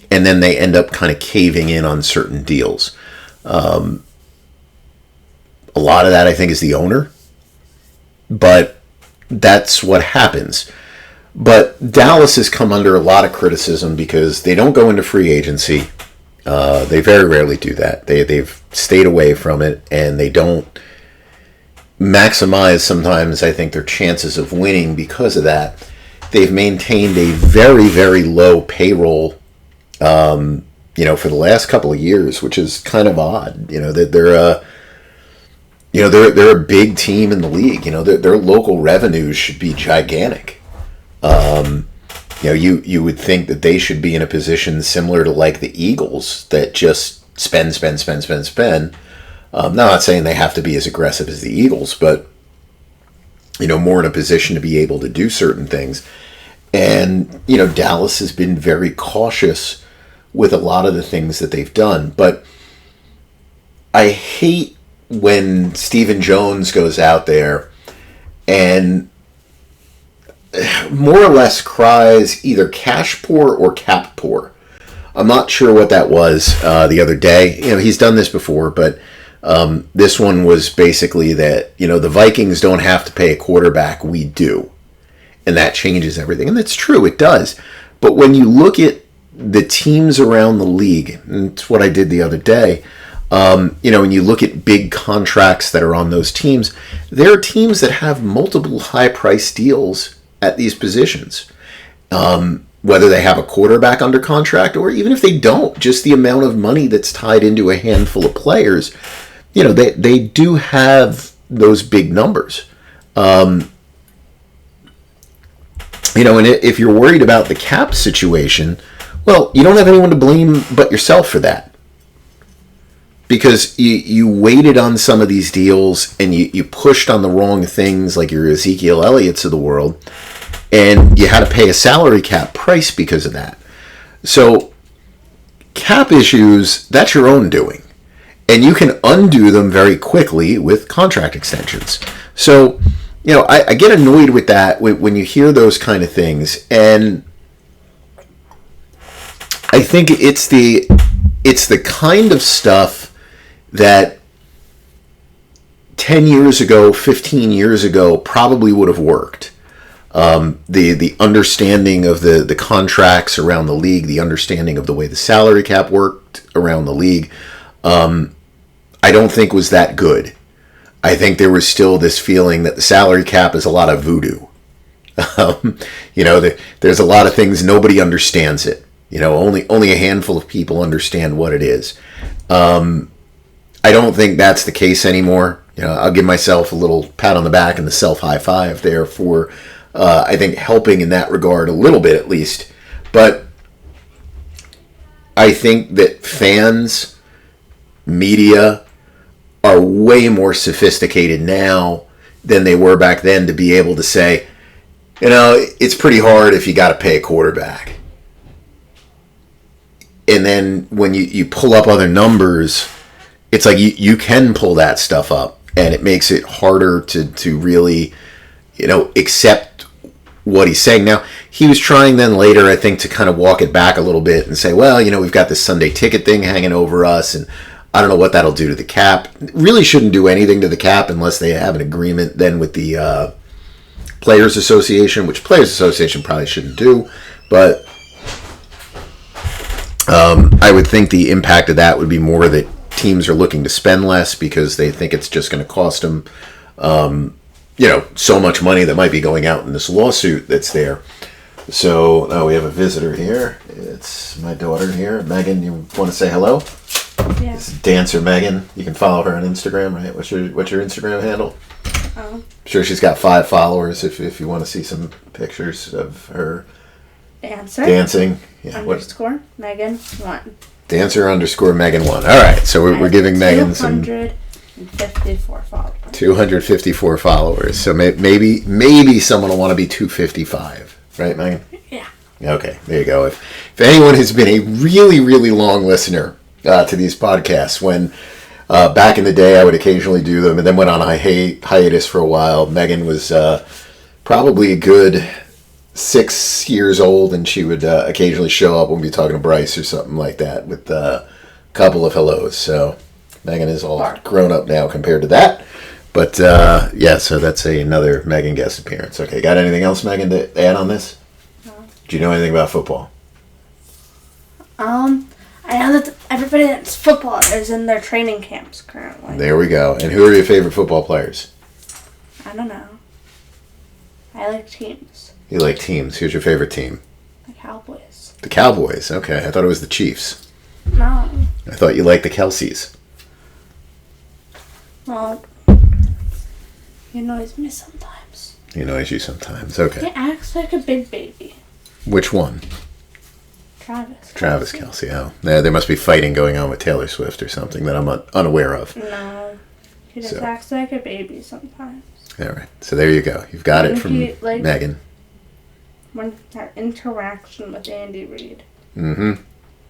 and then they end up kind of caving in on certain deals. A lot of that, I think, is the owner. But that's what happens. But Dallas has come under a lot of criticism because they don't go into free agency. They very rarely do that. They've stayed away from it, and they don't maximize sometimes, I think, their chances of winning because of that. They've maintained a very, very low payroll, for the last couple of years, which is kind of odd. They're a big team in the league. Their local revenues should be gigantic. You would think that they should be in a position similar to like the Eagles that just spend. I'm not saying they have to be as aggressive as the Eagles, but more in a position to be able to do certain things. And Dallas has been very cautious with a lot of the things that they've done. But I hate when Stephen Jones goes out there and more or less cries either cash poor or cap poor. I'm not sure what that was the other day. He's done this before, but This one was basically that, the Vikings don't have to pay a quarterback, we do. And that changes everything. And that's true, it does. But when you look at the teams around the league, and it's what I did the other day, when you look at big contracts that are on those teams, there are teams that have multiple high-price deals at these positions. Whether they have a quarterback under contract or even if they don't, just the amount of money that's tied into a handful of players, they do have those big numbers. And if you're worried about the cap situation, well, you don't have anyone to blame but yourself for that. Because you waited on some of these deals and you pushed on the wrong things like your Ezekiel Elliott's of the world, and you had to pay a salary cap price because of that. So cap issues, that's your own doing. And you can undo them very quickly with contract extensions. So, I get annoyed with that when you hear those kind of things. And I think it's the kind of stuff that 10 years ago, 15 years ago probably would have worked. The understanding of the contracts around the league, the understanding of the way the salary cap worked around the league, I don't think was that good. I think there was still this feeling that the salary cap is a lot of voodoo. There's a lot of things, nobody understands it. Only a handful of people understand what it is. I don't think that's the case anymore. I'll give myself a little pat on the back and the self high five there for, I think, helping in that regard a little bit at least. But I think that fans, media, are way more sophisticated now than they were back then to be able to say, it's pretty hard if you got to pay a quarterback. And then when you pull up other numbers, it's like you can pull that stuff up, and it makes it harder to really, accept what he's saying. Now, he was trying then later, I think, to kind of walk it back a little bit and say, well, we've got this Sunday ticket thing hanging over us, and I don't know what that'll do to the cap. It really shouldn't do anything to the cap unless they have an agreement then with the Players Association, which Players Association probably shouldn't do. But I would think the impact of that would be more that teams are looking to spend less because they think it's just going to cost them, so much money that might be going out in this lawsuit that's there. So we have a visitor here. It's my daughter here. Megan, you want to say hello? Yeah. This is Dancer Megan. You can follow her on Instagram, right? What's your Instagram handle? I'm sure she's got 5 followers if you want to see some pictures of her dancing. Yeah, _ Megan 1. Dancer _ Megan 1. All right, so we're giving Megan some 254 followers. 254 followers. So maybe someone will want to be 255, right, Megan? Yeah. Okay, there you go. If anyone has been a really, really long listener to these podcasts, when back in the day I would occasionally do them and then went on a hiatus for a while, Megan was probably a good 6 years old, and she would occasionally show up when we'd be talking to Bryce or something like that with a couple of hellos. So Megan is all grown up now compared to that. But so that's another Megan guest appearance. Okay, got anything else, Megan, to add on this? No. Do you know anything about football? I know that everybody that's football is in their training camps currently. There we go. And who are your favorite football players? I don't know. I like teams. You like teams. Who's your favorite team? The Cowboys. The Cowboys. Okay. I thought it was the Chiefs. No. I thought you liked the Kelseys. Well, he annoys me sometimes. He annoys you sometimes. Okay. He acts like a big baby. Which one? Travis Kelce. Oh. There must be fighting going on with Taylor Swift or something that I'm unaware of. No. He just acts like a baby sometimes. All right. So there you go. You've got it from Megan. When that interaction with Andy Reid. Mm-hmm.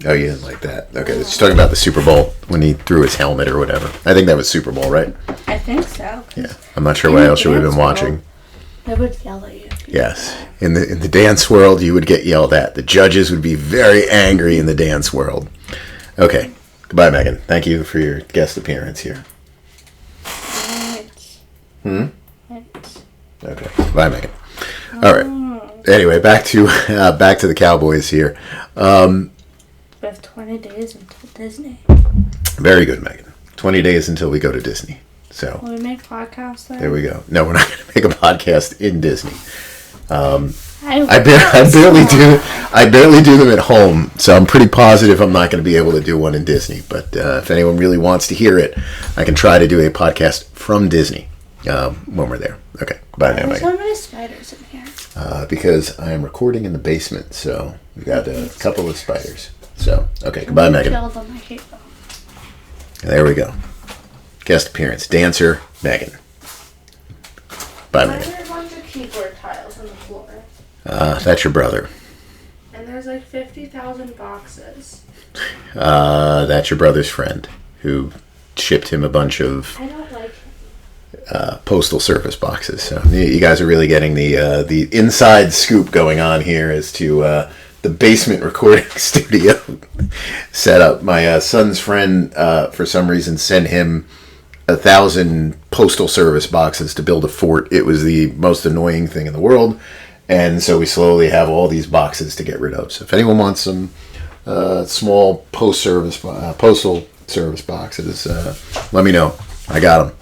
Oh, you didn't like that. Okay. She's talking about the Super Bowl when he threw his helmet or whatever. I think that was Super Bowl, right? I think so. Yeah. I'm not sure what else you would have been watching. They would yell at you. Yes. In the dance world, you would get yelled at. The judges would be very angry in the dance world. Okay. Goodbye, Megan. Thank you for your guest appearance here. Thanks. Okay. Bye, Megan. All right. Anyway, back to the Cowboys here. We have 20 days until Disney. Very good, Megan. 20 days until we go to Disney. So Will we make podcasts there? there we go. No, we're not going to make a podcast in Disney. I barely do them at home, so I'm pretty positive I'm not going to be able to do one in Disney. But if anyone really wants to hear it, I can try to do a podcast from Disney when we're there. Okay, bye now, There's Megan. so many spiders in here. Because I am recording in the basement, so we got a couple of spiders. So okay, goodbye, Megan. Killed them. I hate them. There we go. Guest appearance, dancer, Megan. Bye, Why are Megan. there a bunch of keyboard tiles on the floor? That's your brother. And there's like 50,000 boxes. That's your brother's friend who shipped him a bunch of I don't like him. postal service boxes. So you guys are really getting the inside scoop going on here as to the basement recording studio setup. My son's friend, for some reason, sent him 1,000 postal service boxes to build a fort. It was the most annoying thing in the world, and so we slowly have all these boxes to get rid of. So if anyone wants some small postal service boxes, let me know. I got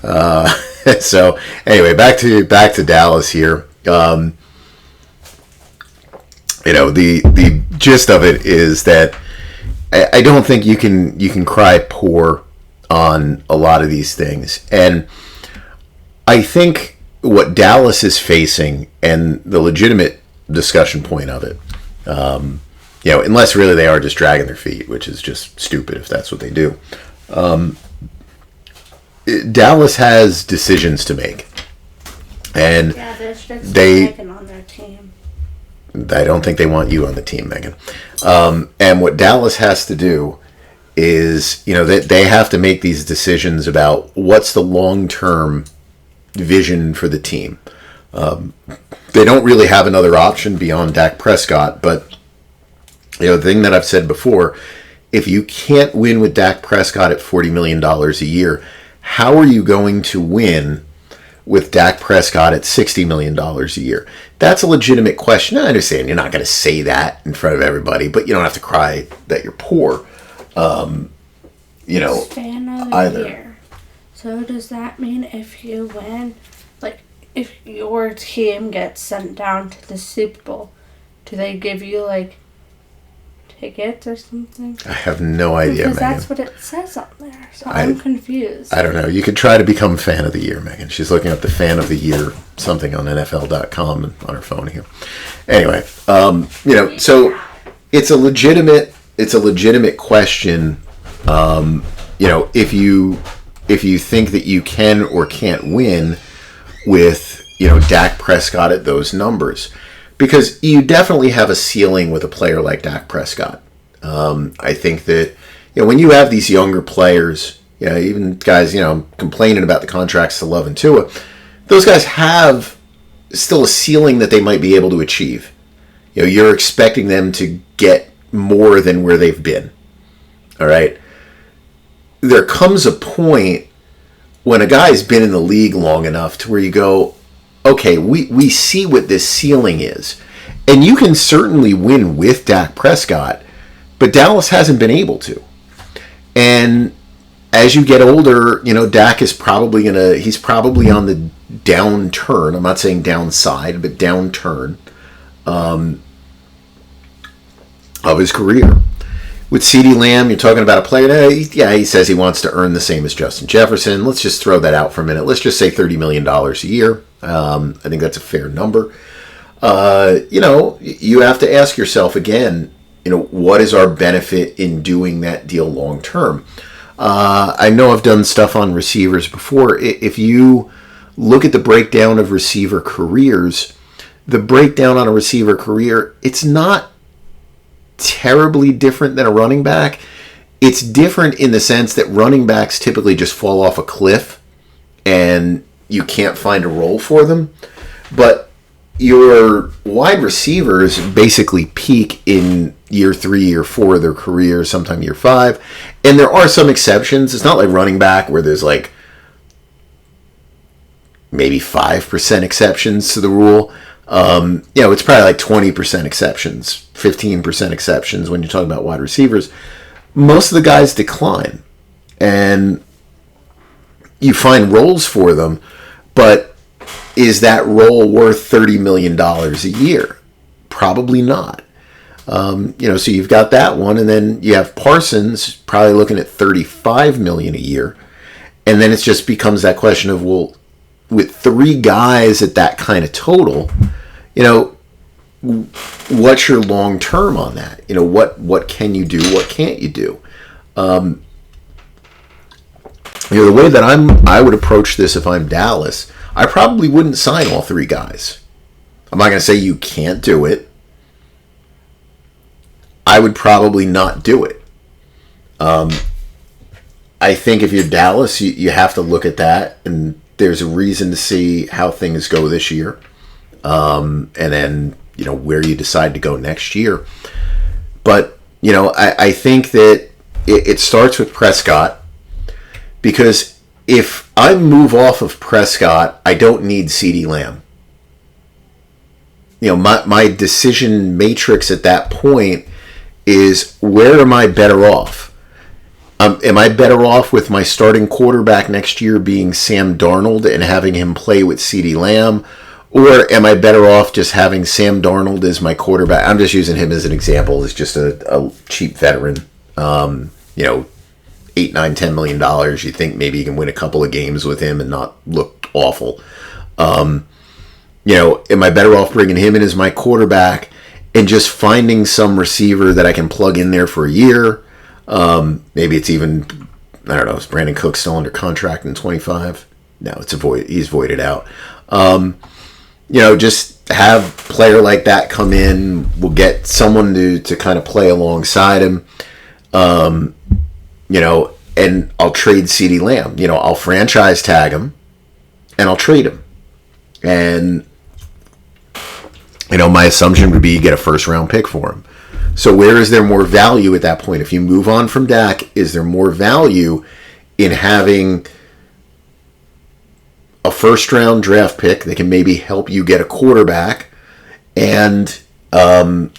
them. So anyway, back to Dallas here. The gist of it is that I don't think you can cry poor on a lot of these things. And I think what Dallas is facing, and the legitimate discussion point of it, unless really they are just dragging their feet, which is just stupid if that's what they do. Dallas has decisions to make. And Yeah, there's just Megan on their team. I don't think they want you on the team, Megan. And what Dallas has to do is, they have to make these decisions about what's the long-term vision for the team. They don't really have another option beyond Dak Prescott, but the thing that I've said before, if you can't win with Dak Prescott at $40 million a year, how are you going to win with Dak Prescott at $60 million a year? That's a legitimate question. I understand you're not going to say that in front of everybody, but you don't have to cry that you're poor. Fan of the either. year. So does that mean if you win, like if your team gets sent down to the Super Bowl, do they give you like tickets or something? I have no idea, Because Megan. that's what it says on there. So I'm confused. I don't know. You could try to become fan of the year, Megan. She's looking up the fan of the year something on NFL.com on her phone here. Anyway, so it's a legitimate question. If you think that you can or can't win with Dak Prescott at those numbers, because you definitely have a ceiling with a player like Dak Prescott. I think that when you have these younger players, even guys complaining about the contracts to Love and Tua, those guys have still a ceiling that they might be able to achieve. You're expecting them to get more than where they've been. All right. There comes a point when a guy's been in the league long enough to where you go, okay, we see what this ceiling is. And you can certainly win with Dak Prescott, but Dallas hasn't been able to. And as you get older, Dak is he's probably on the downturn. I'm not saying downside, but downturn of his career. With CeeDee Lamb, you're talking about a player, he says he wants to earn the same as Justin Jefferson. Let's just throw that out for a minute. Let's just say $30 million a year. I think that's a fair number. You have to ask yourself again, what is our benefit in doing that deal long term? I know I've done stuff on receivers before. If you look at the breakdown of receiver careers, the breakdown on a receiver career, it's not terribly different than a running back. It's different in the sense that running backs typically just fall off a cliff and you can't find a role for them. But your wide receivers basically peak in year 3, year 4 of their career, sometime year 5. And there are some exceptions. It's not like running back where there's like maybe 5% exceptions to the rule. It's probably like 20% exceptions, 15% exceptions when you're talking about wide receivers. Most of the guys decline, and you find roles for them, but is that role worth $30 million a year? Probably not. So you've got that one, and then you have Parsons probably looking at $35 million a year, and then it just becomes that question of, well, with three guys at that kind of total, what's your long term on that? What can you do? What can't you do? The way that I would approach this if I'm Dallas, I probably wouldn't sign all three guys. I'm not going to say you can't do it. I would probably not do it. I think if you're Dallas, you have to look at that, and there's a reason to see how things go this year. And then, where you decide to go next year. But, I think that it starts with Prescott, because if I move off of Prescott, I don't need CeeDee Lamb. My decision matrix at that point is, where am I better off? Am I better off with my starting quarterback next year being Sam Darnold and having him play with CeeDee Lamb? Or am I better off just having Sam Darnold as my quarterback? I'm just using him as an example. He's just a cheap veteran. $8, $9, $10 million. You think maybe you can win a couple of games with him and not look awful. Am I better off bringing him in as my quarterback and just finding some receiver that I can plug in there for a year? Maybe it's even, I don't know, is Brandon Cook still under contract in 25? No, he's voided out. Just have a player like that come in. We'll get someone to kind of play alongside him. And I'll trade CeeDee Lamb. I'll franchise tag him, and I'll trade him. And, my assumption would be you get a first-round pick for him. So where is there more value at that point? If you move on from Dak, is there more value in having a first-round draft pick that can maybe help you get a quarterback, and I'll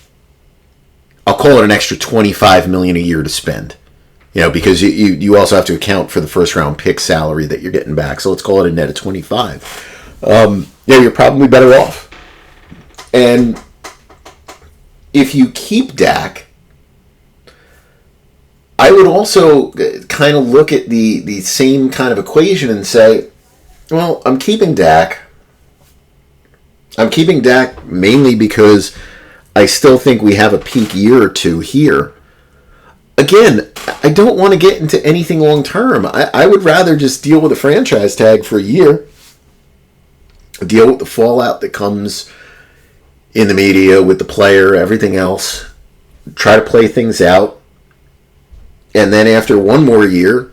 call it an extra $25 million a year to spend, because you also have to account for the first-round pick salary that you're getting back. So let's call it a net of 25. You're probably better off. And if you keep Dak, I would also kind of look at the same kind of equation and say, well, I'm keeping Dak. I'm keeping Dak mainly because I still think we have a peak year or two here. Again, I don't want to get into anything long term. I would rather just deal with a franchise tag for a year, deal with the fallout that comes in the media, with the player, everything else, try to play things out, and then after one more year,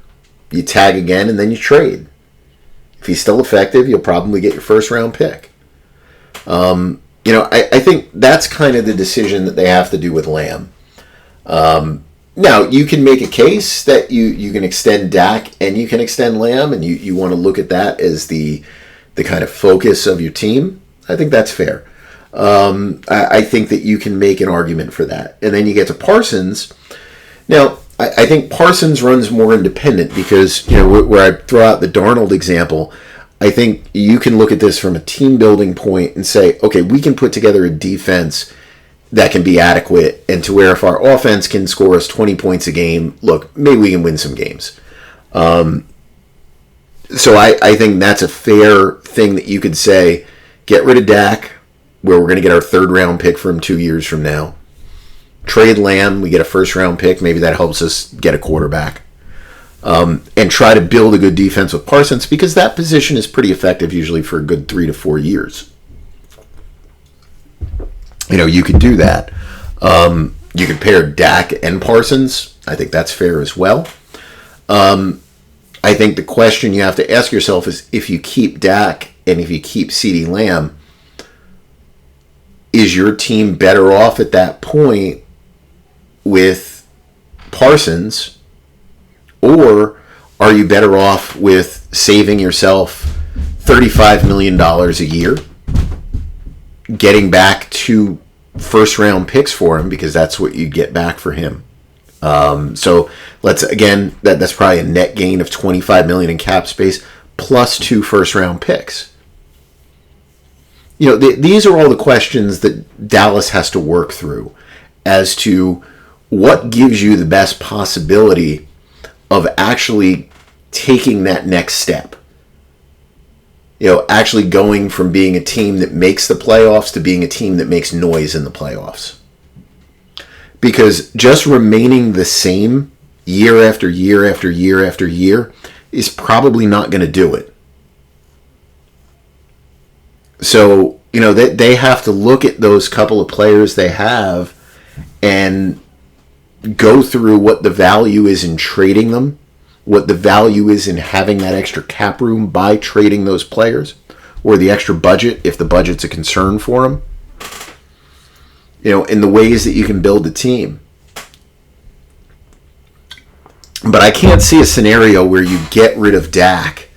you tag again, and then you trade. If he's still effective, you'll probably get your first-round pick. I think that's kind of the decision that they have to do with Lamb. Now, you can make a case that you can extend Dak and you can extend Lamb, and you want to look at that as the kind of focus of your team. I think that's fair. I think that you can make an argument for that. And then you get to Parsons. Now, I think Parsons runs more independent because, where I throw out the Darnold example, I think you can look at this from a team building point and say, okay, we can put together a defense that can be adequate, and to where if our offense can score us 20 points a game, look, maybe we can win some games. So I think that's a fair thing that you could say, get rid of Dak, where we're going to get our third-round pick from 2 years from now. Trade Lamb, we get a first-round pick. Maybe that helps us get a quarterback. And try to build a good defense with Parsons, because that position is pretty effective usually for a good 3 to 4 years. You could do that. You could pair Dak and Parsons. I think that's fair as well. I think the question you have to ask yourself is, if you keep Dak and if you keep CeeDee Lamb, is your team better off at that point with Parsons, or are you better off with saving yourself $35 million a year, getting back 2 first-round picks for him, because that's what you get back for him. So let's, again, that's probably a net gain of $25 million in cap space, plus 2 first-round picks. These are all the questions that Dallas has to work through as to what gives you the best possibility of actually taking that next step. Actually going from being a team that makes the playoffs to being a team that makes noise in the playoffs. Because just remaining the same year after year after year after year is probably not going to do it. So, they have to look at those couple of players they have and go through what the value is in trading them, what the value is in having that extra cap room by trading those players, or the extra budget if the budget's a concern for them. In the ways that you can build a team. But I can't see a scenario where you get rid of Dak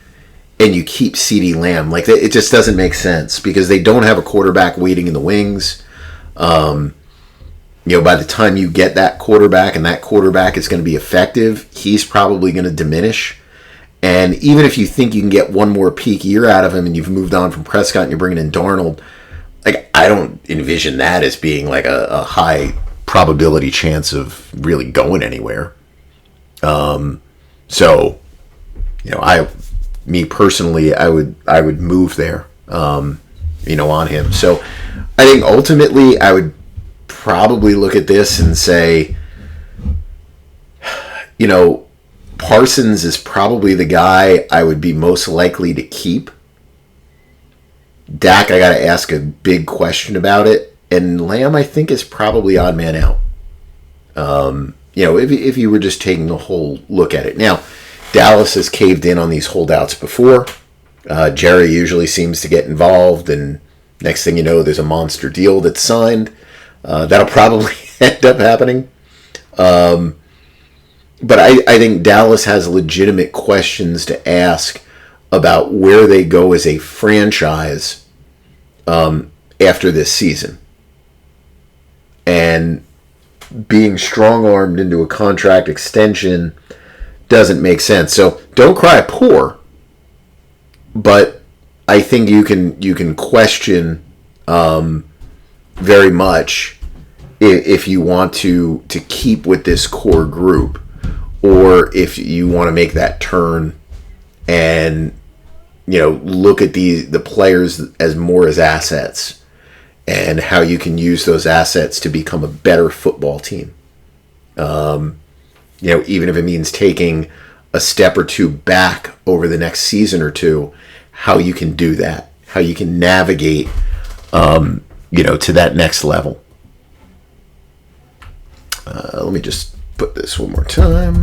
and you keep CeeDee Lamb. It just doesn't make sense, because they don't have a quarterback waiting in the wings. By the time you get that quarterback and that quarterback is going to be effective, he's probably going to diminish. And even if you think you can get one more peak year out of him and you've moved on from Prescott and you're bringing in Darnold, I don't envision that as being a high probability chance of really going anywhere. Me personally, I would move there, on him. So I think ultimately I would probably look at this and say, Parsons is probably the guy I would be most likely to keep. Dak, I got to ask a big question about it. And Lamb, I think, is probably odd man out. If you were just taking a whole look at it. Now, Dallas has caved in on these holdouts before. Jerry usually seems to get involved, and next thing you know, there's a monster deal that's signed. That'll probably end up happening. But I think Dallas has legitimate questions to ask about where they go as a franchise after this season. And being strong-armed into a contract extension doesn't make sense. So don't cry poor, but I think you can question very much if you want to keep with this core group, or if you want to make that turn and look at the players as more as assets, and how you can use those assets to become a better football team. Even if it means taking a step or two back over the next season or two, how you can do that, how you can navigate, to that next level. Let me just put this one more time.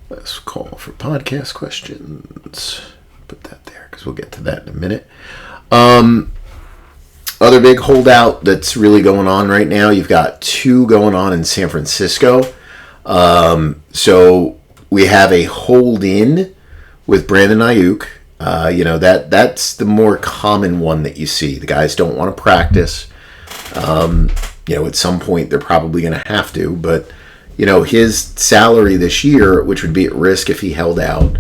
Let's call for podcast questions. Put that there because we'll get to that in a minute. Other big holdout that's really going on right now, you've got 2 going on in San Francisco. So we have a hold-in with Brandon Ayuk. That's the more common one that you see. The guys don't want to practice. At some point they're probably going to have to, but his salary this year, which would be at risk if he held out,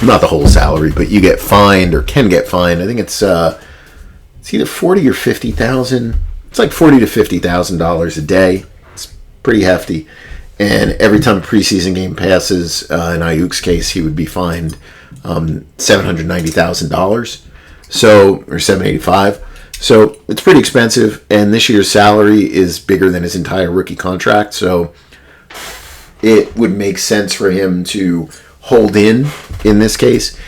not the whole salary, but you get fined or can get fined. I think it's either $40,000 or $50,000. It's like $40,000 to $50,000 a day. It's pretty hefty. And every time a preseason game passes, in Ayuk's case, he would be fined $790,000, or $785,000. So it's pretty expensive, and this year's salary is bigger than his entire rookie contract. So it would make sense for him to hold in this case.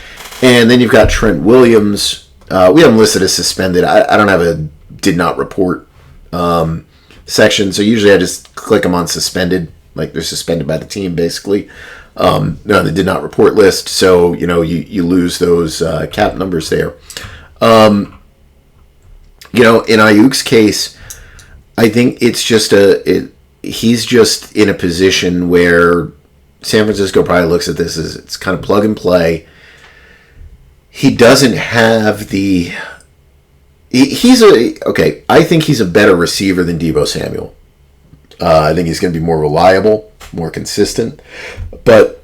And then you've got Trent Williams. We have him listed as suspended. I don't have a did not report section, so usually I just click them on suspended, like they're suspended by the team, basically. No, the did not report list, so you lose those cap numbers there. In Ayuk's case, I think it's just he's just in a position where San Francisco probably looks at this as it's kind of plug and play. He doesn't have the... I think he's a better receiver than Deebo Samuel. I think he's going to be more reliable, more consistent. But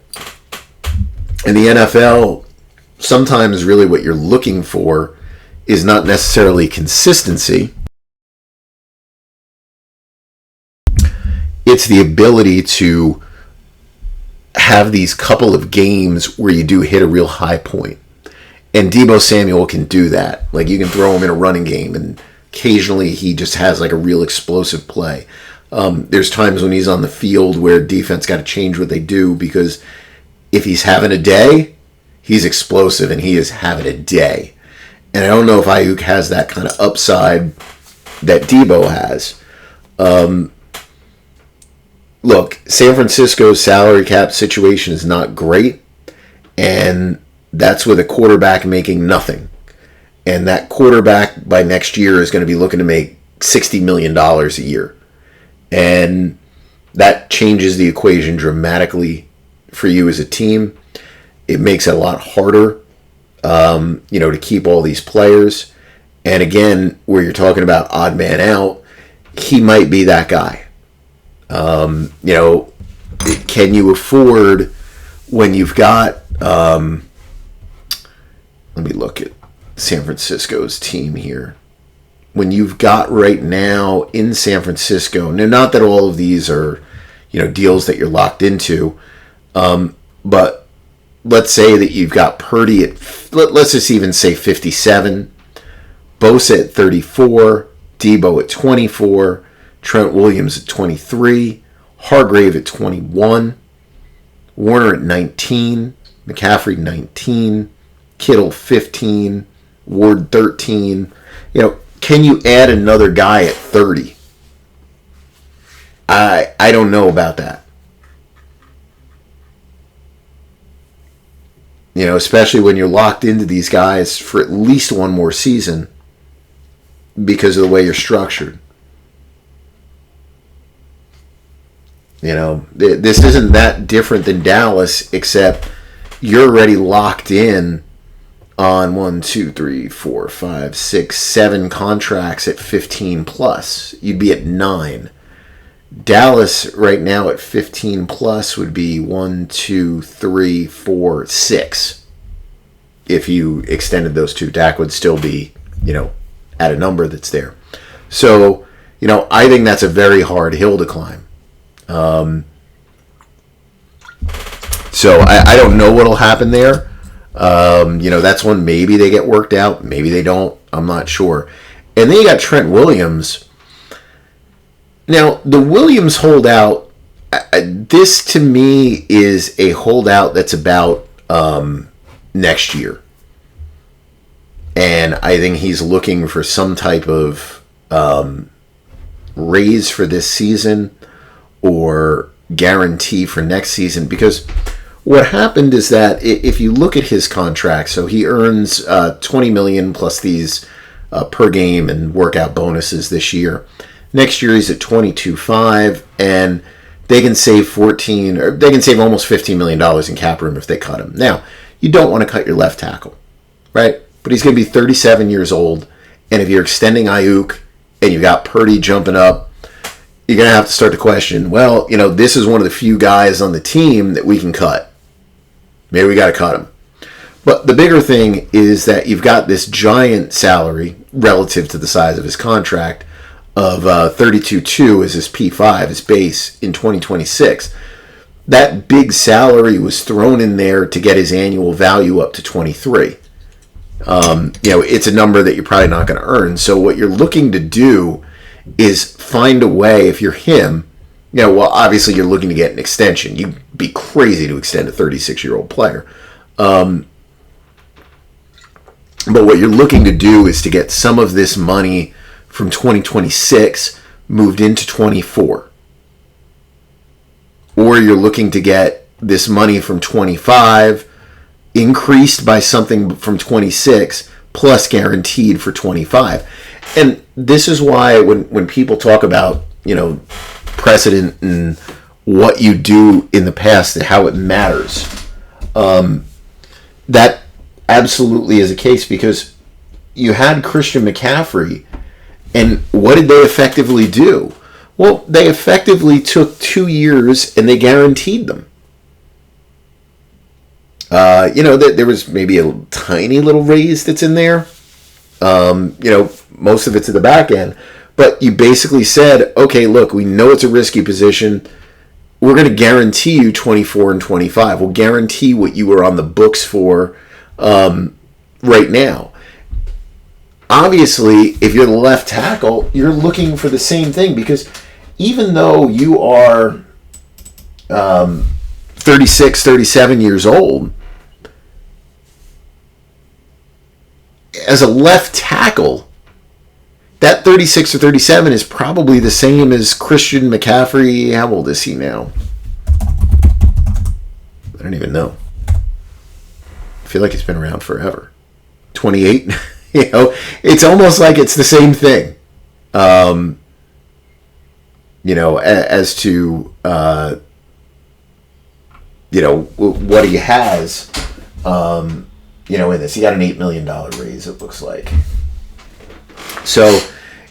in the NFL, sometimes really what you're looking for is not necessarily consistency. It's the ability to have these couple of games where you do hit a real high point. And Deebo Samuel can do that. Like, you can throw him in a running game, and occasionally he just has like a real explosive play. There's times when he's on the field where defense got to change what they do, because if he's having a day, he's explosive, and he is having a day. And I don't know if Ayuk has that kind of upside that Deebo has. Look, San Francisco's salary cap situation is not great, and that's with a quarterback making nothing. And that quarterback by next year is going to be looking to make $60 million a year. And that changes the equation dramatically for you as a team. It makes it a lot harder, to keep all these players. And again, where you're talking about odd man out, he might be that guy. Can you afford when you've got... let me look at San Francisco's team here. When you've got right now in San Francisco, now not that all of these are, deals that you're locked into, but let's say that you've got Purdy at, let's just even say 57, Bosa at 34, Deebo at 24, Trent Williams at 23, Hargrave at 21, Warner at 19, McCaffrey 19, Kittle 15, Ward 13. Can you add another guy at 30? I don't know about that. Especially when you're locked into these guys for at least one more season because of the way you're structured. This isn't that different than Dallas, except you're already locked in on 1, 2, 3, 4, 5, 6, 7 contracts at 15 plus. You'd be at 9. Dallas right now at 15 plus would be 1, 2, 3, 4, 6. If you extended those two, Dak would still be, at a number that's there. So, I think that's a very hard hill to climb. So I don't know what'll happen there. That's when maybe they get worked out. Maybe they don't. I'm not sure. And then you got Trent Williams. Now, the Williams holdout, this to me is a holdout that's about next year. And I think he's looking for some type of raise for this season or guarantee for next season, because what happened is that if you look at his contract, so he earns $20 million plus these per game and workout bonuses this year. Next year he's at $22.5, and they can save almost $15 million in cap room if they cut him. Now, you don't want to cut your left tackle, right? But he's going to be 37 years old, and if you're extending Ayuk and you got Purdy jumping up, you're going to have to start to question, well, this is one of the few guys on the team that we can cut. Maybe we got to cut him. But the bigger thing is that you've got this giant salary relative to the size of his contract of $32.2 as his P5, his base in 2026. That big salary was thrown in there to get his annual value up to 23. It's a number that you're probably not going to earn. So what you're looking to do is find a way, if you're him, obviously you're looking to get an extension. You'd be crazy to extend a 36-year-old player. But what you're looking to do is to get some of this money from 2026 moved into 24. Or you're looking to get this money from 25 increased by something from 26 plus guaranteed for 25. And this is why when people talk about, precedent and what you do in the past and how it matters. That absolutely is a case, because you had Christian McCaffrey, and what did they effectively do? Well, they effectively took 2 years and they guaranteed them. There was maybe a tiny little raise that's in there. Most of it's at the back end. But you basically said, okay, look, we know it's a risky position. We're going to guarantee you 24 and 25. We'll guarantee what you were on the books for right now. Obviously, if you're the left tackle, you're looking for the same thing, because even though you are 36, 37 years old, as a left tackle, that 36 or 37 is probably the same as Christian McCaffrey. How old is he now? I don't even know. I feel like he's been around forever. 28? It's almost like it's the same thing. As to, what he has, in this. He got an $8 million raise, it looks like. So,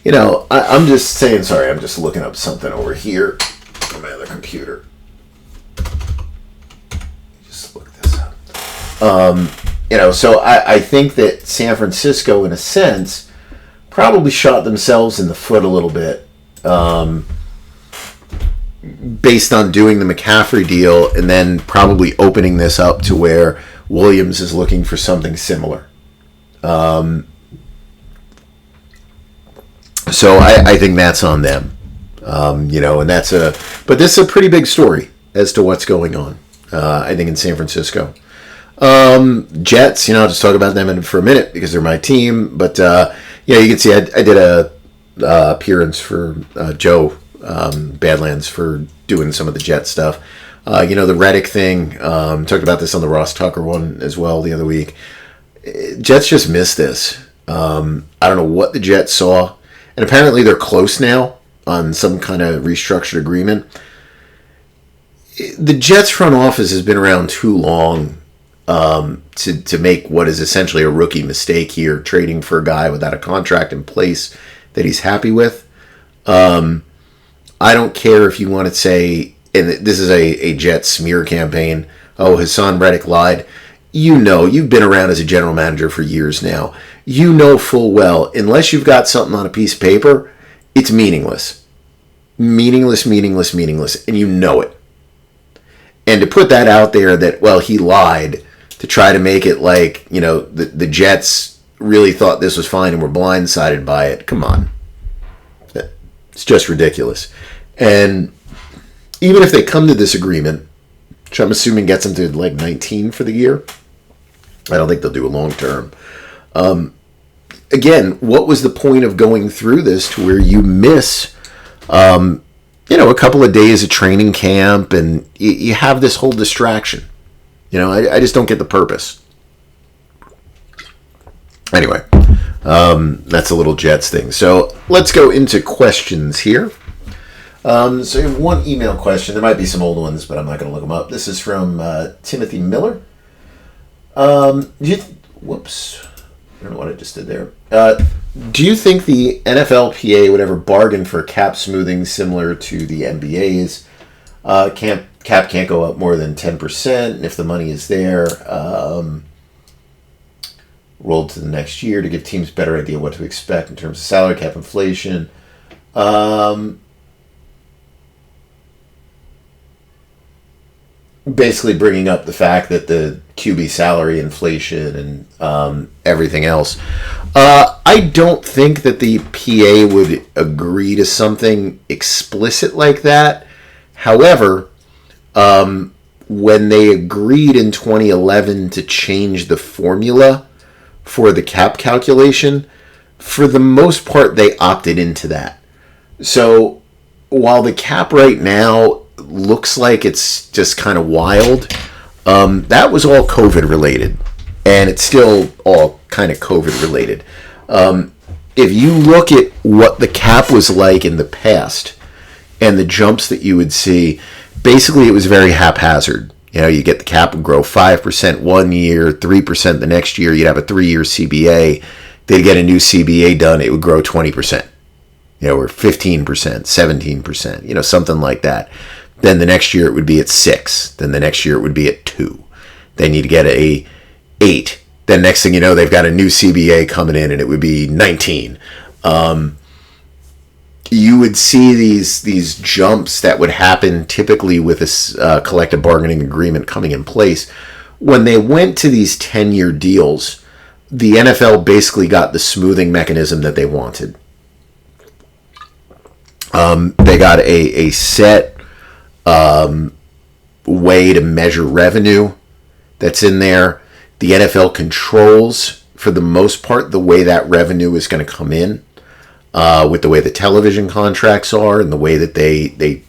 I'm just saying, sorry, I'm just looking up something over here on my other computer. Just look this up. So I think that San Francisco, in a sense, probably shot themselves in the foot a little bit, based on doing the McCaffrey deal and then probably opening this up to where Williams is looking for something similar. So I think that's on them, and but this is a pretty big story as to what's going on, I think, in San Francisco. Jets, I'll just talk about them for a minute because they're my team, but, you can see I did a appearance for Joe Badlands for doing some of the Jet stuff. The Reddick thing, talked about this on the Ross Tucker one as well the other week. Jets just missed this. I don't know what the Jets saw. And apparently they're close now on some kind of restructured agreement. The Jets front office has been around too long to make what is essentially a rookie mistake here, trading for a guy without a contract in place that he's happy with. I don't care if you want to say, and this is a Jet smear campaign, Hassan Reddick lied. You've been around as a general manager for years now. You know full well, unless you've got something on a piece of paper, it's meaningless. Meaningless, and you know it. And to put that out there that, well, he lied, to try to make it like, the Jets really thought this was fine and were blindsided by it, come on. It's just ridiculous. And even if they come to this agreement, which I'm assuming gets them to like 19 for the year, I don't think they'll do a long term. Again, what was the point of going through this to where you miss, a couple of days of training camp and you have this whole distraction? I just don't get the purpose. Anyway, that's a little Jets thing. So let's go into questions here. So you have one email question. There might be some old ones, but I'm not going to look them up. This is from Timothy Miller. Whoops. I don't know what I just did there. Do you think the NFLPA would ever bargain for cap smoothing similar to the NBA's? Cap can't go up more than 10%, and if the money is there, rolled to the next year to give teams a better idea what to expect in terms of salary cap inflation. Basically bringing up the fact that the QB salary inflation and everything else. I don't think that the PA would agree to something explicit like that. However, when they agreed in 2011 to change the formula for the cap calculation, for the most part, they opted into that. So while the cap right now looks like it's just kind of wild, that was all COVID related, and it's still all kind of COVID related. If you look at what the cap was like in the past, and the jumps that you would see, basically it was very haphazard. You get the cap would grow 5% one year, 3% the next year. You'd have a 3-year CBA. They'd get a new CBA done. It would grow 20%, or 15%, 17%, something like that. Then the next year it would be at 6. Then the next year it would be at 2. Then you'd get a 8. Then next thing you know, they've got a new CBA coming in, and it would be 19. You would see these jumps that would happen typically with a collective bargaining agreement coming in place. When they went to these 10-year deals, the NFL basically got the smoothing mechanism that they wanted. They got a set way to measure revenue that's in there. The NFL controls, for the most part, the way that revenue is going to come in. With the way the television contracts are and the way that they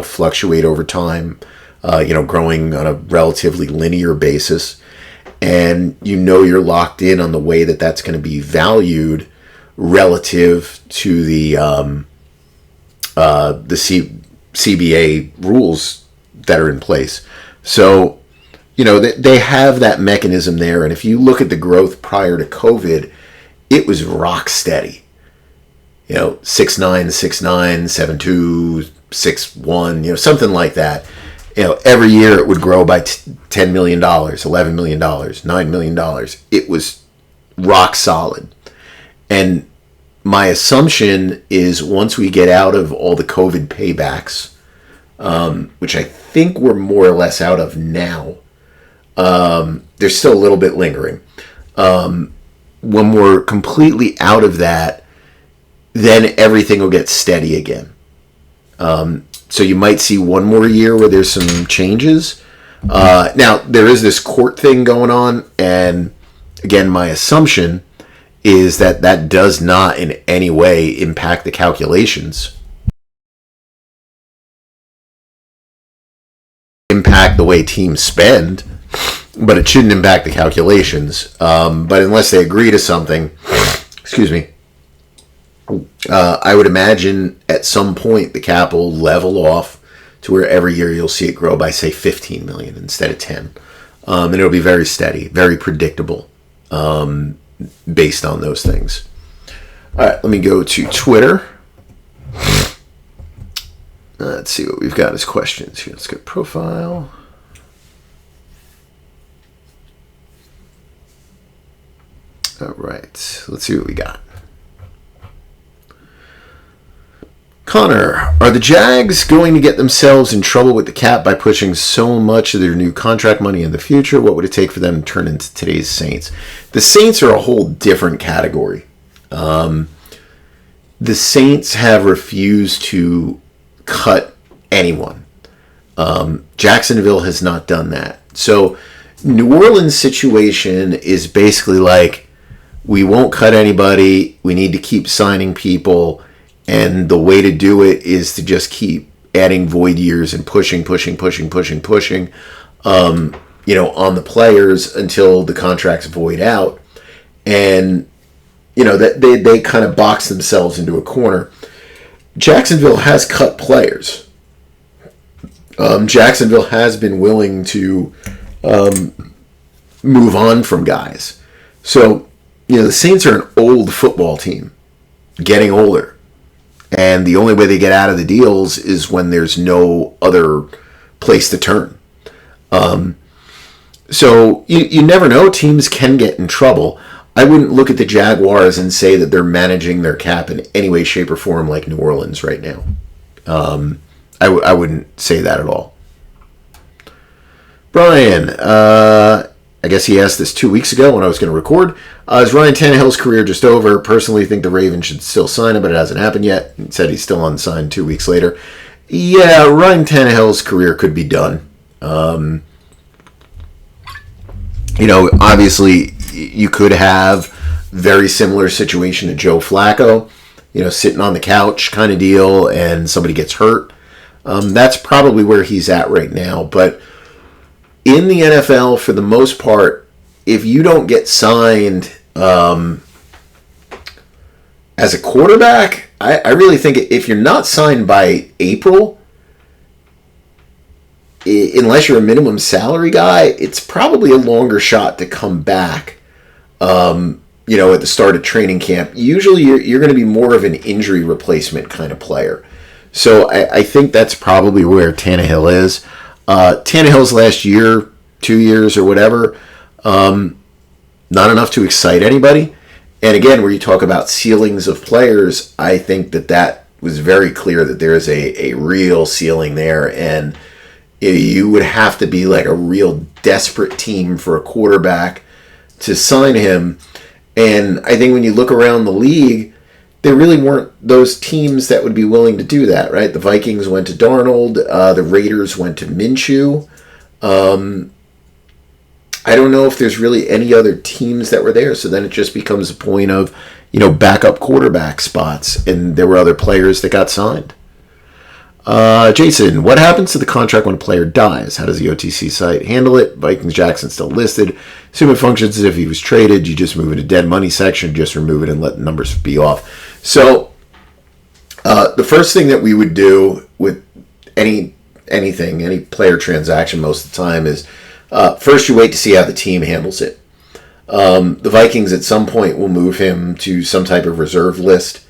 fluctuate over time, growing on a relatively linear basis. And you're locked in on the way that that's going to be valued relative to the CBA rules that are in place. So, they have that mechanism there. And if you look at the growth prior to COVID, it was rock steady. 6'9", 6'9", 7'2", 6'1", something like that. Every year it would grow by $10 million, $11 million, $9 million. It was rock solid. And my assumption is once we get out of all the COVID paybacks, which I think we're more or less out of now, there's still a little bit lingering. When we're completely out of that, then everything will get steady again. So you might see one more year where there's some changes. Now, there is this court thing going on, and again, my assumption is that that does not in any way impact the calculations. Impact the way teams spend, but it shouldn't impact the calculations. But unless they agree to something, excuse me, I would imagine at some point the cap will level off to where every year you'll see it grow by, say, 15 million instead of 10. And it'll be very steady, very predictable based on those things. All right, let me go to Twitter. Let's see what we've got as questions here. Let's get profile. All right, let's see what we got. Connor, are the Jags going to get themselves in trouble with the cap by pushing so much of their new contract money in the future? What would it take for them to turn into today's Saints? The Saints are a whole different category. The Saints have refused to cut anyone. Jacksonville has not done that. So New Orleans' situation is basically like, we won't cut anybody. We need to keep signing people. And the way to do it is to just keep adding void years and pushing on the players until the contracts void out. And, that they kind of box themselves into a corner. Jacksonville has cut players. Jacksonville has been willing to move on from guys. So, the Saints are an old football team, getting older. And the only way they get out of the deals is when there's no other place to turn. So you never know. Teams can get in trouble. I wouldn't look at the Jaguars and say that they're managing their cap in any way, shape, or form like New Orleans right now. I wouldn't say that at all. Brian, I guess he asked this 2 weeks ago when I was going to record. Is Ryan Tannehill's career just over? Personally, think the Ravens should still sign him, but it hasn't happened yet. He said he's still unsigned 2 weeks later. Yeah, Ryan Tannehill's career could be done. Obviously, you could have very similar situation to Joe Flacco, sitting on the couch kind of deal, and somebody gets hurt. That's probably where he's at right now. But in the NFL, for the most part, if you don't get signed as a quarterback, I really think if you're not signed by April, unless you're a minimum salary guy, it's probably a longer shot to come back, at the start of training camp. Usually you're going to be more of an injury replacement kind of player. So I think that's probably where Tannehill is. Tannehill's last year, 2 years or whatever, not enough to excite anybody. And again, where you talk about ceilings of players, I think that was very clear that there is a real ceiling there. And you would have to be like a real desperate team for a quarterback to sign him. And I think when you look around the league, there really weren't those teams that would be willing to do that, right? The Vikings went to Darnold. The Raiders went to Minshew. I don't know if there's really any other teams that were there. So then it just becomes a point of, backup quarterback spots. And there were other players that got signed. Jason, what happens to the contract when a player dies? How does the OTC site handle it? Vikings Jackson still listed. Assume it functions as if he was traded. You just move it to dead money section, just remove it and let the numbers be off. So the first thing that we would do with any player transaction most of the time is first you wait to see how the team handles it. The Vikings at some point will move him to some type of reserve list.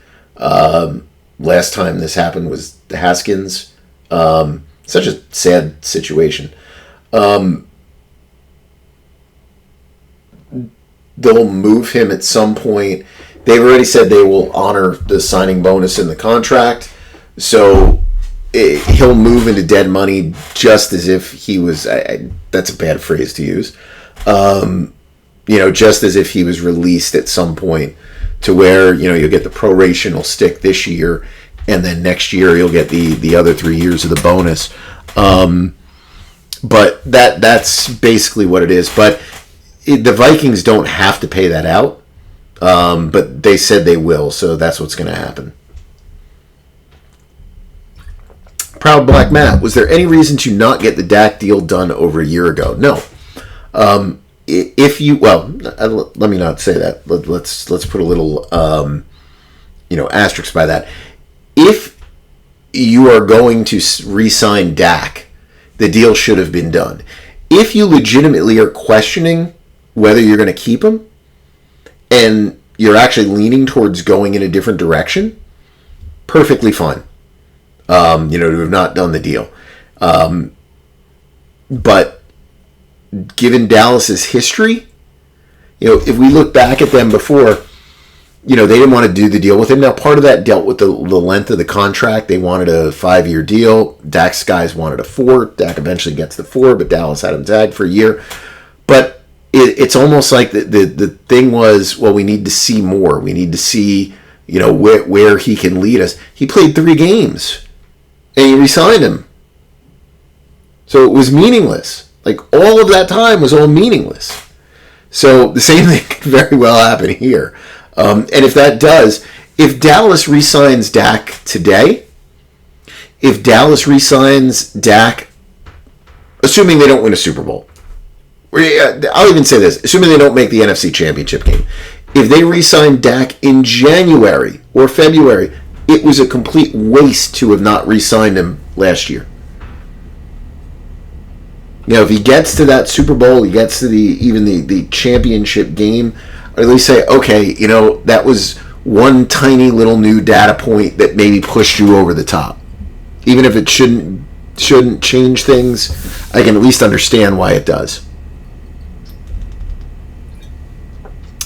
Last time this happened was the Haskins. Such a sad situation. They'll move him at some point. They've already said they will honor the signing bonus in the contract. So he'll move into dead money just as if he was... that's a bad phrase to use. Just as if he was released at some point, to where, you'll get the proration will stick this year, and then next year you'll get the other 3 years of the bonus. But that's basically what it is. But the Vikings don't have to pay that out, but they said they will, so that's what's going to happen. Proud Black Matt, was there any reason to not get the Dak deal done over a year ago? No. If you, let me not say that. Let's put a little, asterisk by that. If you are going to re-sign Dak, the deal should have been done. If you legitimately are questioning whether you're going to keep him, and you're actually leaning towards going in a different direction, perfectly fine. To have not done the deal. But given Dallas's history, if we look back at them before, they didn't want to do the deal with him. Now, part of that dealt with the length of the contract. They wanted a 5-year deal. Dak's guys wanted a 4. Dak eventually gets the 4, but Dallas had him tagged for a year. But it's almost like the thing was, well, we need to see more. We need to see, where he can lead us. He played 3 games, and you re-signed him. So it was meaningless. Like, all of that time was all meaningless. So the same thing could very well happen here. And if that does, if Dallas re-signs Dak today, if Dallas re-signs Dak, assuming they don't win a Super Bowl, I'll even say this, assuming they don't make the NFC Championship game, if they re-sign Dak in January or February, it was a complete waste to have not re-signed him last year. If he gets to that Super Bowl, he gets to the championship game, or at least say, okay, that was one tiny little new data point that maybe pushed you over the top. Even if it shouldn't change things, I can at least understand why it does.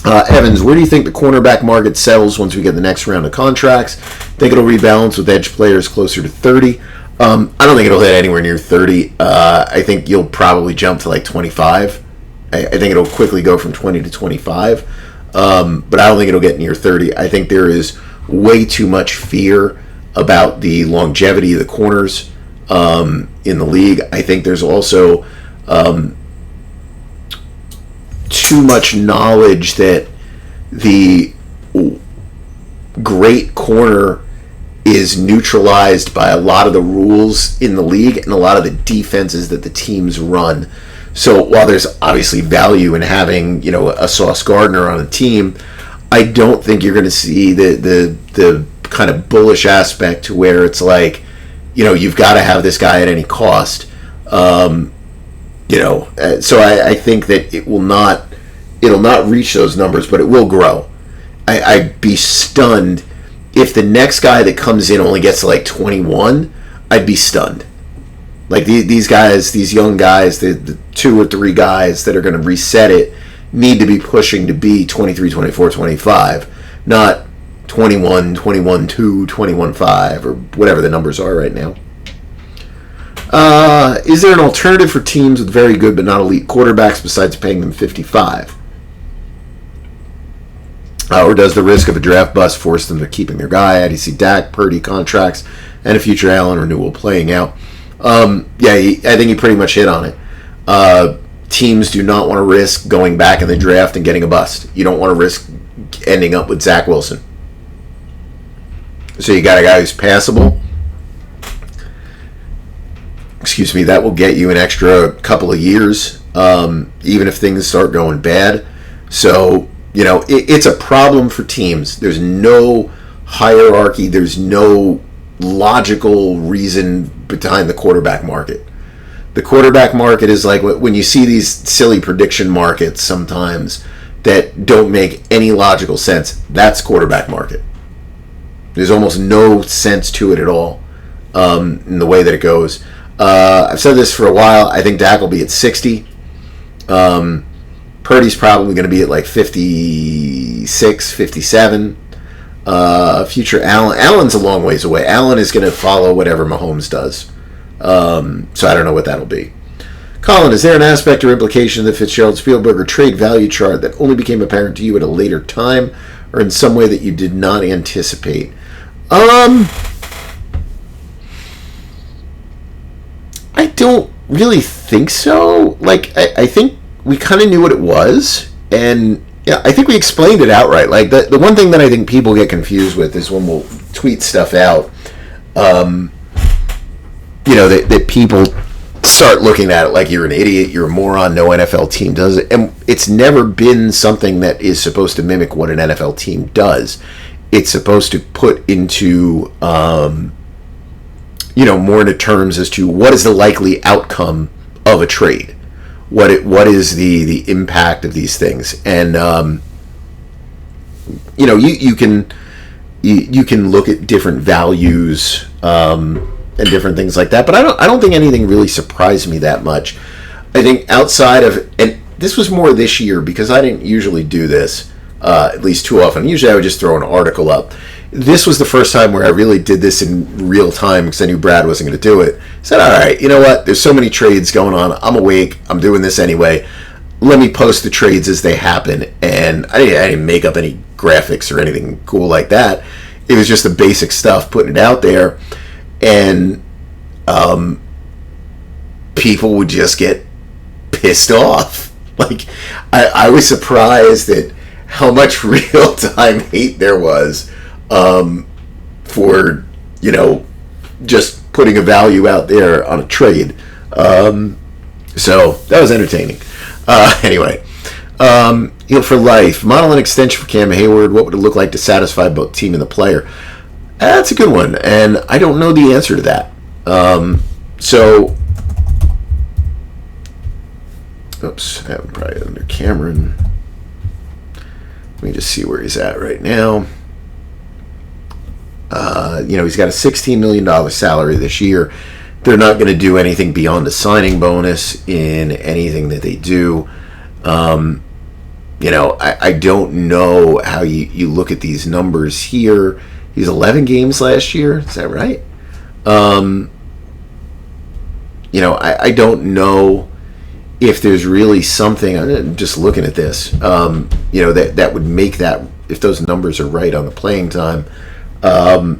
Evans, where do you think the cornerback market settles once we get the next round of contracts? Think it'll rebalance with edge players closer to 30? I don't think it'll hit anywhere near 30. I think you'll probably jump to like 25. I think it'll quickly go from 20 to 25. But I don't think it'll get near 30. I think there is way too much fear about the longevity of the corners in the league. I think there's also too much knowledge that the great corner is neutralized by a lot of the rules in the league and a lot of the defenses that the teams run. So while there's obviously value in having, a Sauce Gardner on a team, I don't think you're going to see the kind of bullish aspect to where it's like, you've got to have this guy at any cost. So I think that it'll not reach those numbers, but it will grow. I'd be stunned if the next guy that comes in only gets to like 21. I'd be stunned. Like these guys, these young guys, the 2 or 3 guys that are going to reset it need to be pushing to be 23, 24, 25, not 21, 21-2, 21-5, or whatever the numbers are right now. Is there an alternative for teams with very good but not elite quarterbacks besides paying them $55? Or does the risk of a draft bust force them to keeping their guy? How do you see Dak, Purdy contracts, and a future Allen renewal playing out? I think he pretty much hit on it. Teams do not want to risk going back in the draft and getting a bust. You don't want to risk ending up with Zach Wilson. So you got a guy who's passable. That will get you an extra couple of years, even if things start going bad. So, it's a problem for teams. There's no hierarchy. There's no logical reason behind the quarterback market. The quarterback market is like when you see these silly prediction markets sometimes that don't make any logical sense. That's quarterback market. There's almost no sense to it at all in the way that it goes. I've said this for a while. I think Dak will be at 60. Purdy's probably going to be at like 56, 57. Future Allen. Allen's a long ways away. Allen is going to follow whatever Mahomes does. So I don't know what that'll be. Colin, is there an aspect or implication of the Fitzgerald-Spielberger trade value chart that only became apparent to you at a later time or in some way that you did not anticipate? I don't really think so. Like, I think we kind of knew what it was, and yeah, I think we explained it outright. Like, the one thing that I think people get confused with is when we'll tweet stuff out, that people start looking at it like you're an idiot, you're a moron, no NFL team does it. And it's never been something that is supposed to mimic what an NFL team does. It's supposed to put into, more into terms as to what is the likely outcome of a trade. What is the impact of these things. And, you can look at different values, and different things like that, but I don't think anything really surprised me that much. I think outside of, and this was more this year because I didn't usually do this, at least too often. Usually I would just throw an article up. This was the first time where I really did this in real time because I knew Brad wasn't going to do it. I said, all right, you know what? There's so many trades going on. I'm awake. I'm doing this anyway. Let me post the trades as they happen. And I didn't make up any graphics or anything cool like that. It was just the basic stuff, putting it out there. And people would just get pissed off. Like, I was surprised at how much real-time hate there was for, just putting a value out there on a trade. So that was entertaining. Anyway, for life, model an extension for Cam Hayward. What would it look like to satisfy both team and the player? That's a good one, and I don't know the answer to that. Oops, I have him probably under Cameron. Let me just see where he's at right now. He's got a $16 million salary this year. They're not going to do anything beyond a signing bonus in anything that they do. I don't know how you look at these numbers here. He's 11 games last year. Is that right? I don't know if there's really something. I'm just looking at this. That would make that, if those numbers are right on the playing time, that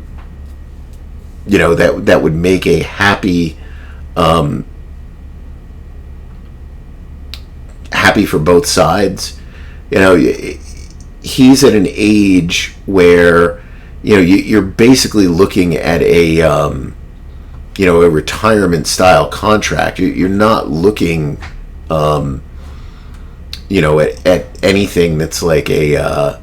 would make a happy for both sides. He's at an age where you're basically looking at a retirement style contract. You're not looking at anything that's like a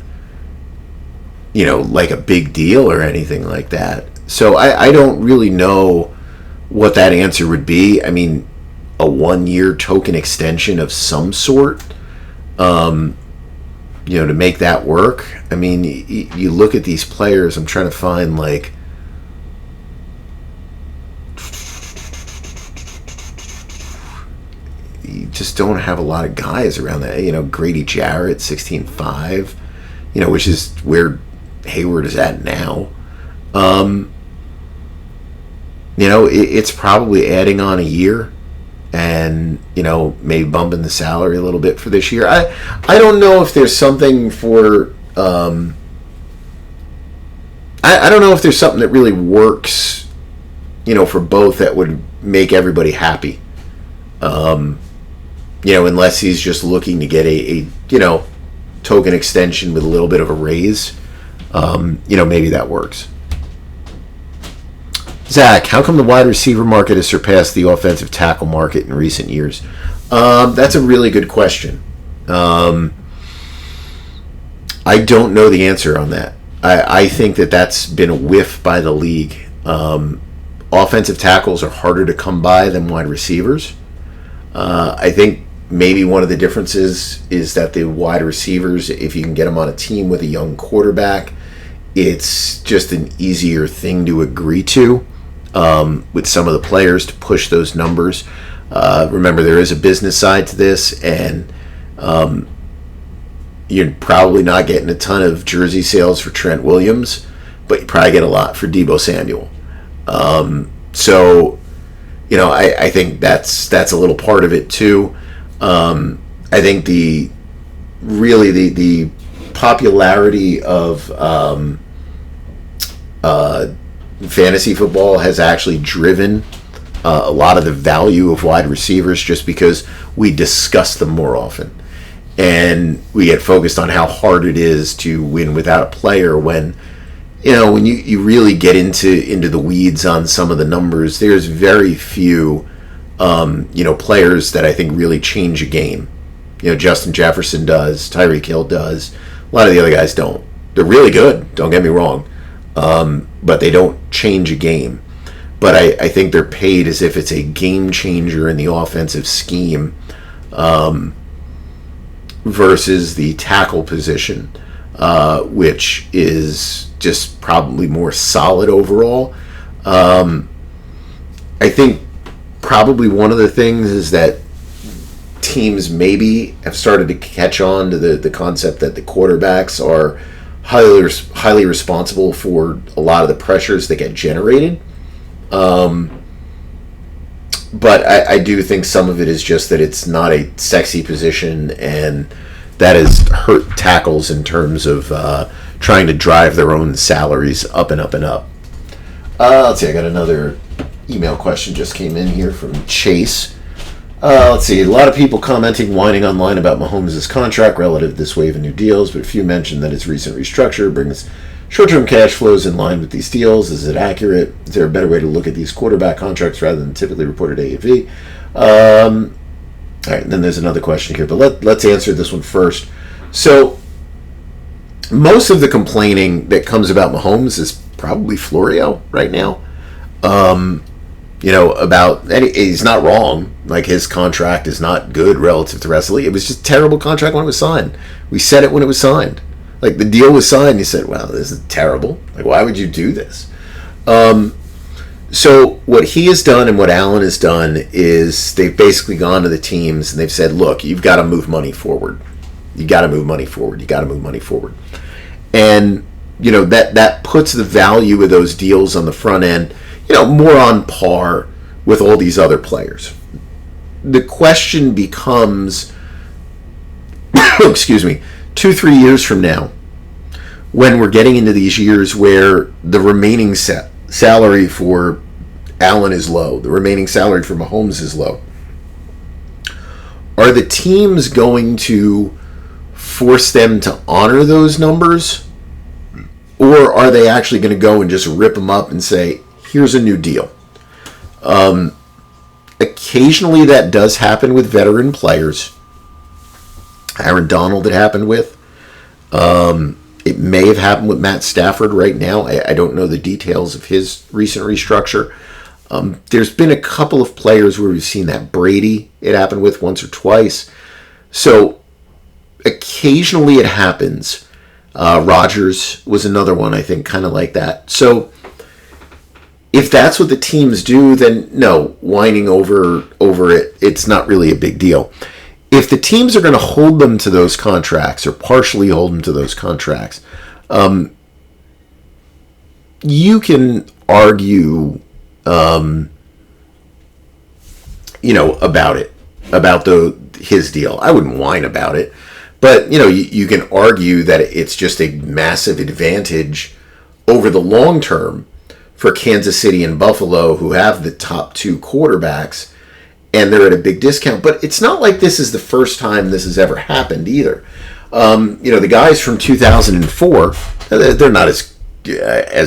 like a big deal or anything like that. So I don't really know what that answer would be. I mean, a 1-year token extension of some sort, to make that work. I mean, you look at these players. I'm trying to find you just don't have a lot of guys around that. Grady Jarrett, 16.5, which is where Hayward is at now. It's probably adding on a year and, maybe bumping the salary a little bit for this year. I don't know if there's something for... I don't know if there's something that really works, for both that would make everybody happy. Unless he's just looking to get a token extension with a little bit of a raise. Maybe that works. Zach, how come the wide receiver market has surpassed the offensive tackle market in recent years? That's a really good question. I don't know the answer on that. I think that's been a whiff by the league. Offensive tackles are harder to come by than wide receivers. I think maybe one of the differences is that the wide receivers, if you can get them on a team with a young quarterback, it's just an easier thing to agree to with some of the players to push those numbers. Remember, there is a business side to this, and you're probably not getting a ton of jersey sales for Trent Williams, but you probably get a lot for Deebo Samuel. I think that's a little part of it too. I think the popularity of fantasy football has actually driven a lot of the value of wide receivers, just because we discuss them more often, and we get focused on how hard it is to win without a player. When you really get into the weeds on some of the numbers, there's very few players that I think really change a game. Justin Jefferson does, Tyreek Hill does, a lot of the other guys don't. They're really good, don't get me wrong, but they don't change a game. But I think they're paid as if it's a game changer in the offensive scheme, versus the tackle position, which is just probably more solid overall. I think probably one of the things is that teams maybe have started to catch on to the concept that the quarterbacks are highly responsible for a lot of the pressures that get generated. But I do think some of it is just that it's not a sexy position, and that has hurt tackles in terms of trying to drive their own salaries up and up and up. Let's see, I got another email question just came in here from Chase. Let's see, a lot of people commenting, whining online about Mahomes' contract relative to this wave of new deals, but few mentioned that his recent restructure brings short-term cash flows in line with these deals. Is it accurate? Is there a better way to look at these quarterback contracts rather than typically reported AAV? All right, and then there's another question here, but let's answer this one first. So most of the complaining that comes about Mahomes is probably Florio right now. He's not wrong. Like, his contract is not good relative to the rest of the league. It was just a terrible contract when it was signed. We said it when it was signed. Like, the deal was signed, you said, wow, this is terrible. Like, why would you do this? So what he has done and what Allen has done is they've basically gone to the teams and they've said, look, you've got to move money forward. You got to move money forward. You got to move money forward. And, that puts the value of those deals on the front end, more on par with all these other players. The question becomes, excuse me, 2-3 years from now, when we're getting into these years where the remaining salary for Allen is low, the remaining salary for Mahomes is low, are the teams going to force them to honor those numbers? Or are they actually going to go and just rip them up and say, here's a new deal? Occasionally that does happen with veteran players. Aaron Donald it happened with. It may have happened with Matt Stafford right now. I don't know the details of his recent restructure. There's been a couple of players where we've seen that. Brady, it happened with once or twice. So occasionally it happens. Rodgers was another one, I think, kind of like that. So if that's what the teams do, then no, whining over it, it's not really a big deal. If the teams are going to hold them to those contracts or partially hold them to those contracts, you can argue, about it, about his deal. I wouldn't whine about it, but you can argue that it's just a massive advantage over the long term for Kansas City and Buffalo, who have the top two quarterbacks, and they're at a big discount. But it's not like this is the first time this has ever happened either. The guys from 2004, they're not as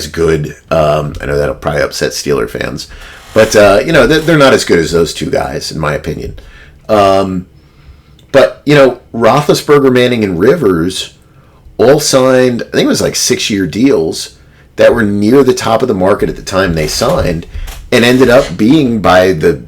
good. I know that'll probably upset Steeler fans, but they're not as good as those two guys, in my opinion. But Roethlisberger, Manning, and Rivers all signed, I think it was like 6-year deals that were near the top of the market at the time they signed, and ended up being, by the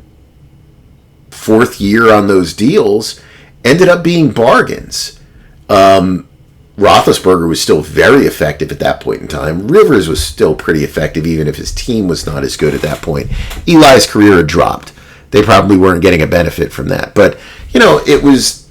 fourth year on those deals, ended up being bargains. Roethlisberger was still very effective at that point in time. Rivers was still pretty effective, even if his team was not as good at that point. Eli's career had dropped. They probably weren't getting a benefit from that. But, it was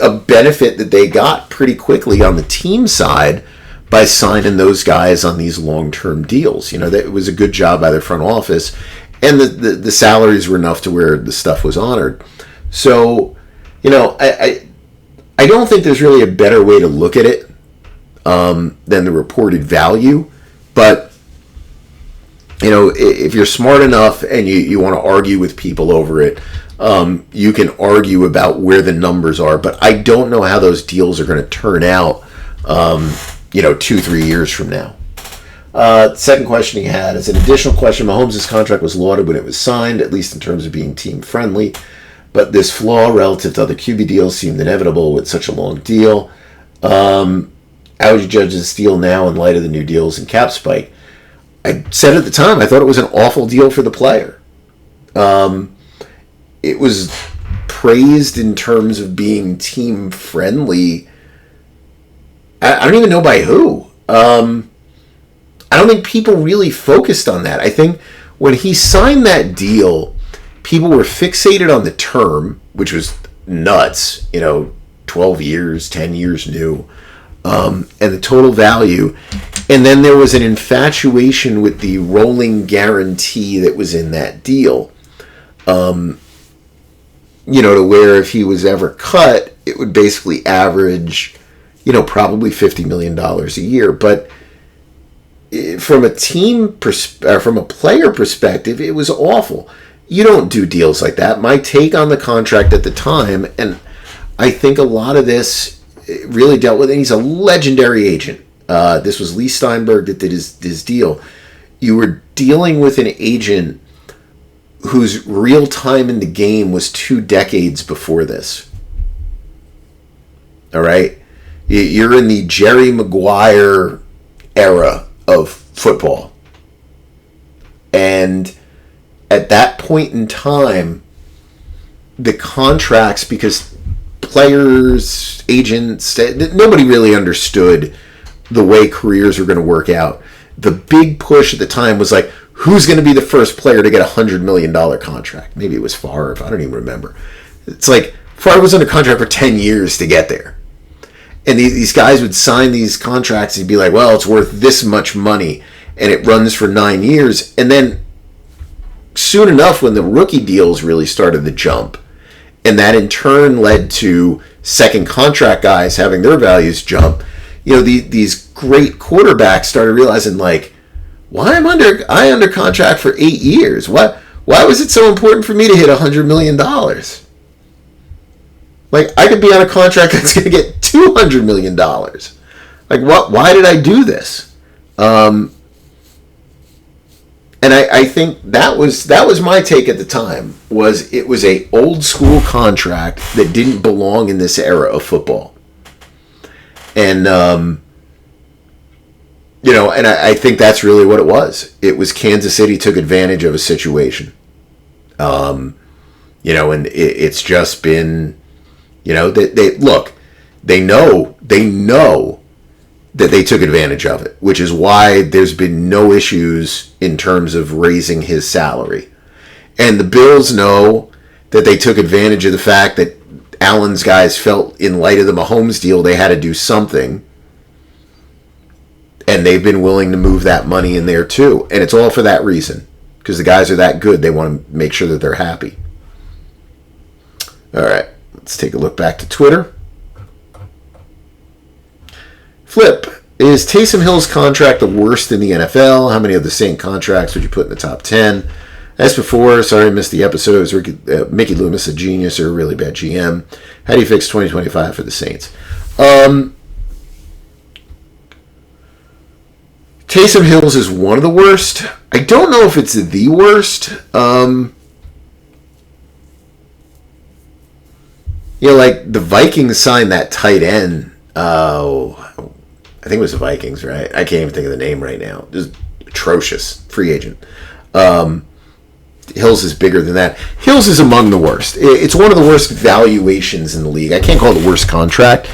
a benefit that they got pretty quickly on the team side by signing those guys on these long-term deals. That was a good job by their front office, and the salaries were enough to where the stuff was honored. So, I don't think there's really a better way to look at it than the reported value. But, if you're smart enough and you want to argue with people over it, you can argue about where the numbers are. But I don't know how those deals are going to turn out 2-3 years from now. Second question he had is an additional question. Mahomes' contract was lauded when it was signed, at least in terms of being team friendly. But this flaw relative to other QB deals seemed inevitable with such a long deal. How would you judge this deal now in light of the new deals and cap spike? I said at the time, I thought it was an awful deal for the player. It was praised in terms of being team friendly. I don't even know by who. I don't think people really focused on that. I think when he signed that deal, people were fixated on the term, which was nuts, 12 years, 10 years new, and the total value. And then there was an infatuation with the rolling guarantee that was in that deal. To where if he was ever cut, it would basically average, probably $50 million a year. But from a from a player perspective, it was awful. You don't do deals like that. My take on the contract at the time, and I think a lot of this really dealt with, and he's a legendary agent. This was Lee Steinberg that did his deal. You were dealing with an agent whose real time in the game was 2 decades before this. All right? You're in the Jerry Maguire era of football. And at that point in time, the contracts, because players, agents, nobody really understood the way careers were going to work out. The big push at the time was like, who's going to be the first player to get $100 million contract? Maybe it was Favre. I don't even remember. It's like Favre was under contract for 10 years to get there. And these guys would sign these contracts and be like, well, it's worth this much money. And it runs for 9 years. And then soon enough, when the rookie deals really started to jump, and that in turn led to second contract guys having their values jump, these great quarterbacks started realizing, like, why am I under contract for 8 years? Why was it so important for me to hit $100 million? Like, I could be on a contract that's going to get $200 million. Like, why did I do this? And I think that was my take at the time, was it was a old school contract that didn't belong in this era of football. And, And I think that's really what it was. It was Kansas City took advantage of a situation. And it's just been, they know that they took advantage of it, which is why there's been no issues in terms of raising his salary. And the Bills know that they took advantage of the fact that Allen's guys felt in light of the Mahomes deal they had to do something. And they've been willing to move that money in there too. And it's all for that reason. Because the guys are that good, they want to make sure that they're happy. All right, let's take a look back to Twitter. Flip, is Taysom Hill's contract the worst in the NFL? How many of the Saint contracts would you put in the top 10? As before, sorry I missed the episodes. Mickey Loomis, a genius or a really bad GM. How do you fix 2025 for the Saints? Taysom Hill's is one of the worst. I don't know if it's the worst. Like the Vikings signed that tight end. I think it was the Vikings, right? I can't even think of the name right now. Just atrocious. Free agent. Hills is bigger than that. Hills is among the worst. It's one of the worst valuations in the league. I can't call it the worst contract.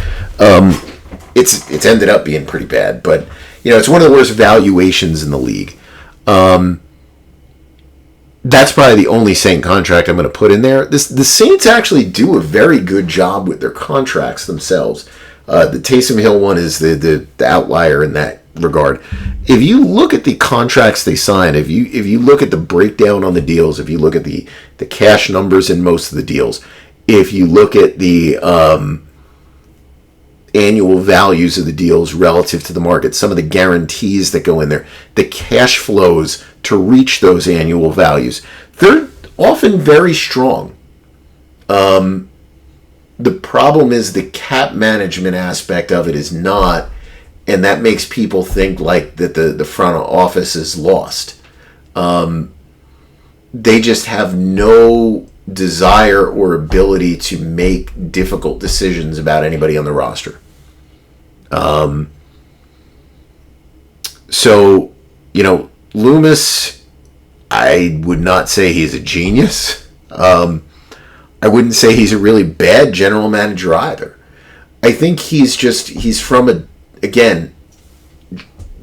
It's ended up being pretty bad, but it's one of the worst valuations in the league. That's probably the only Saint contract I'm going to put in there. The Saints actually do a very good job with their contracts themselves. The Taysom Hill one is the outlier in that regard. If you look at the contracts they signed, if you look at the breakdown on the deals, if you look at the cash numbers in most of the deals, if you look at the annual values of the deals relative to the market, some of the guarantees that go in there, the cash flows to reach those annual values, they're often very strong. The problem is the cap management aspect of it is not, and that makes people think like that the front office is lost. They just have no desire or ability to make difficult decisions about anybody on the roster. So, Loomis, I would not say he's a genius. I wouldn't say he's a really bad general manager either. I think he's from again,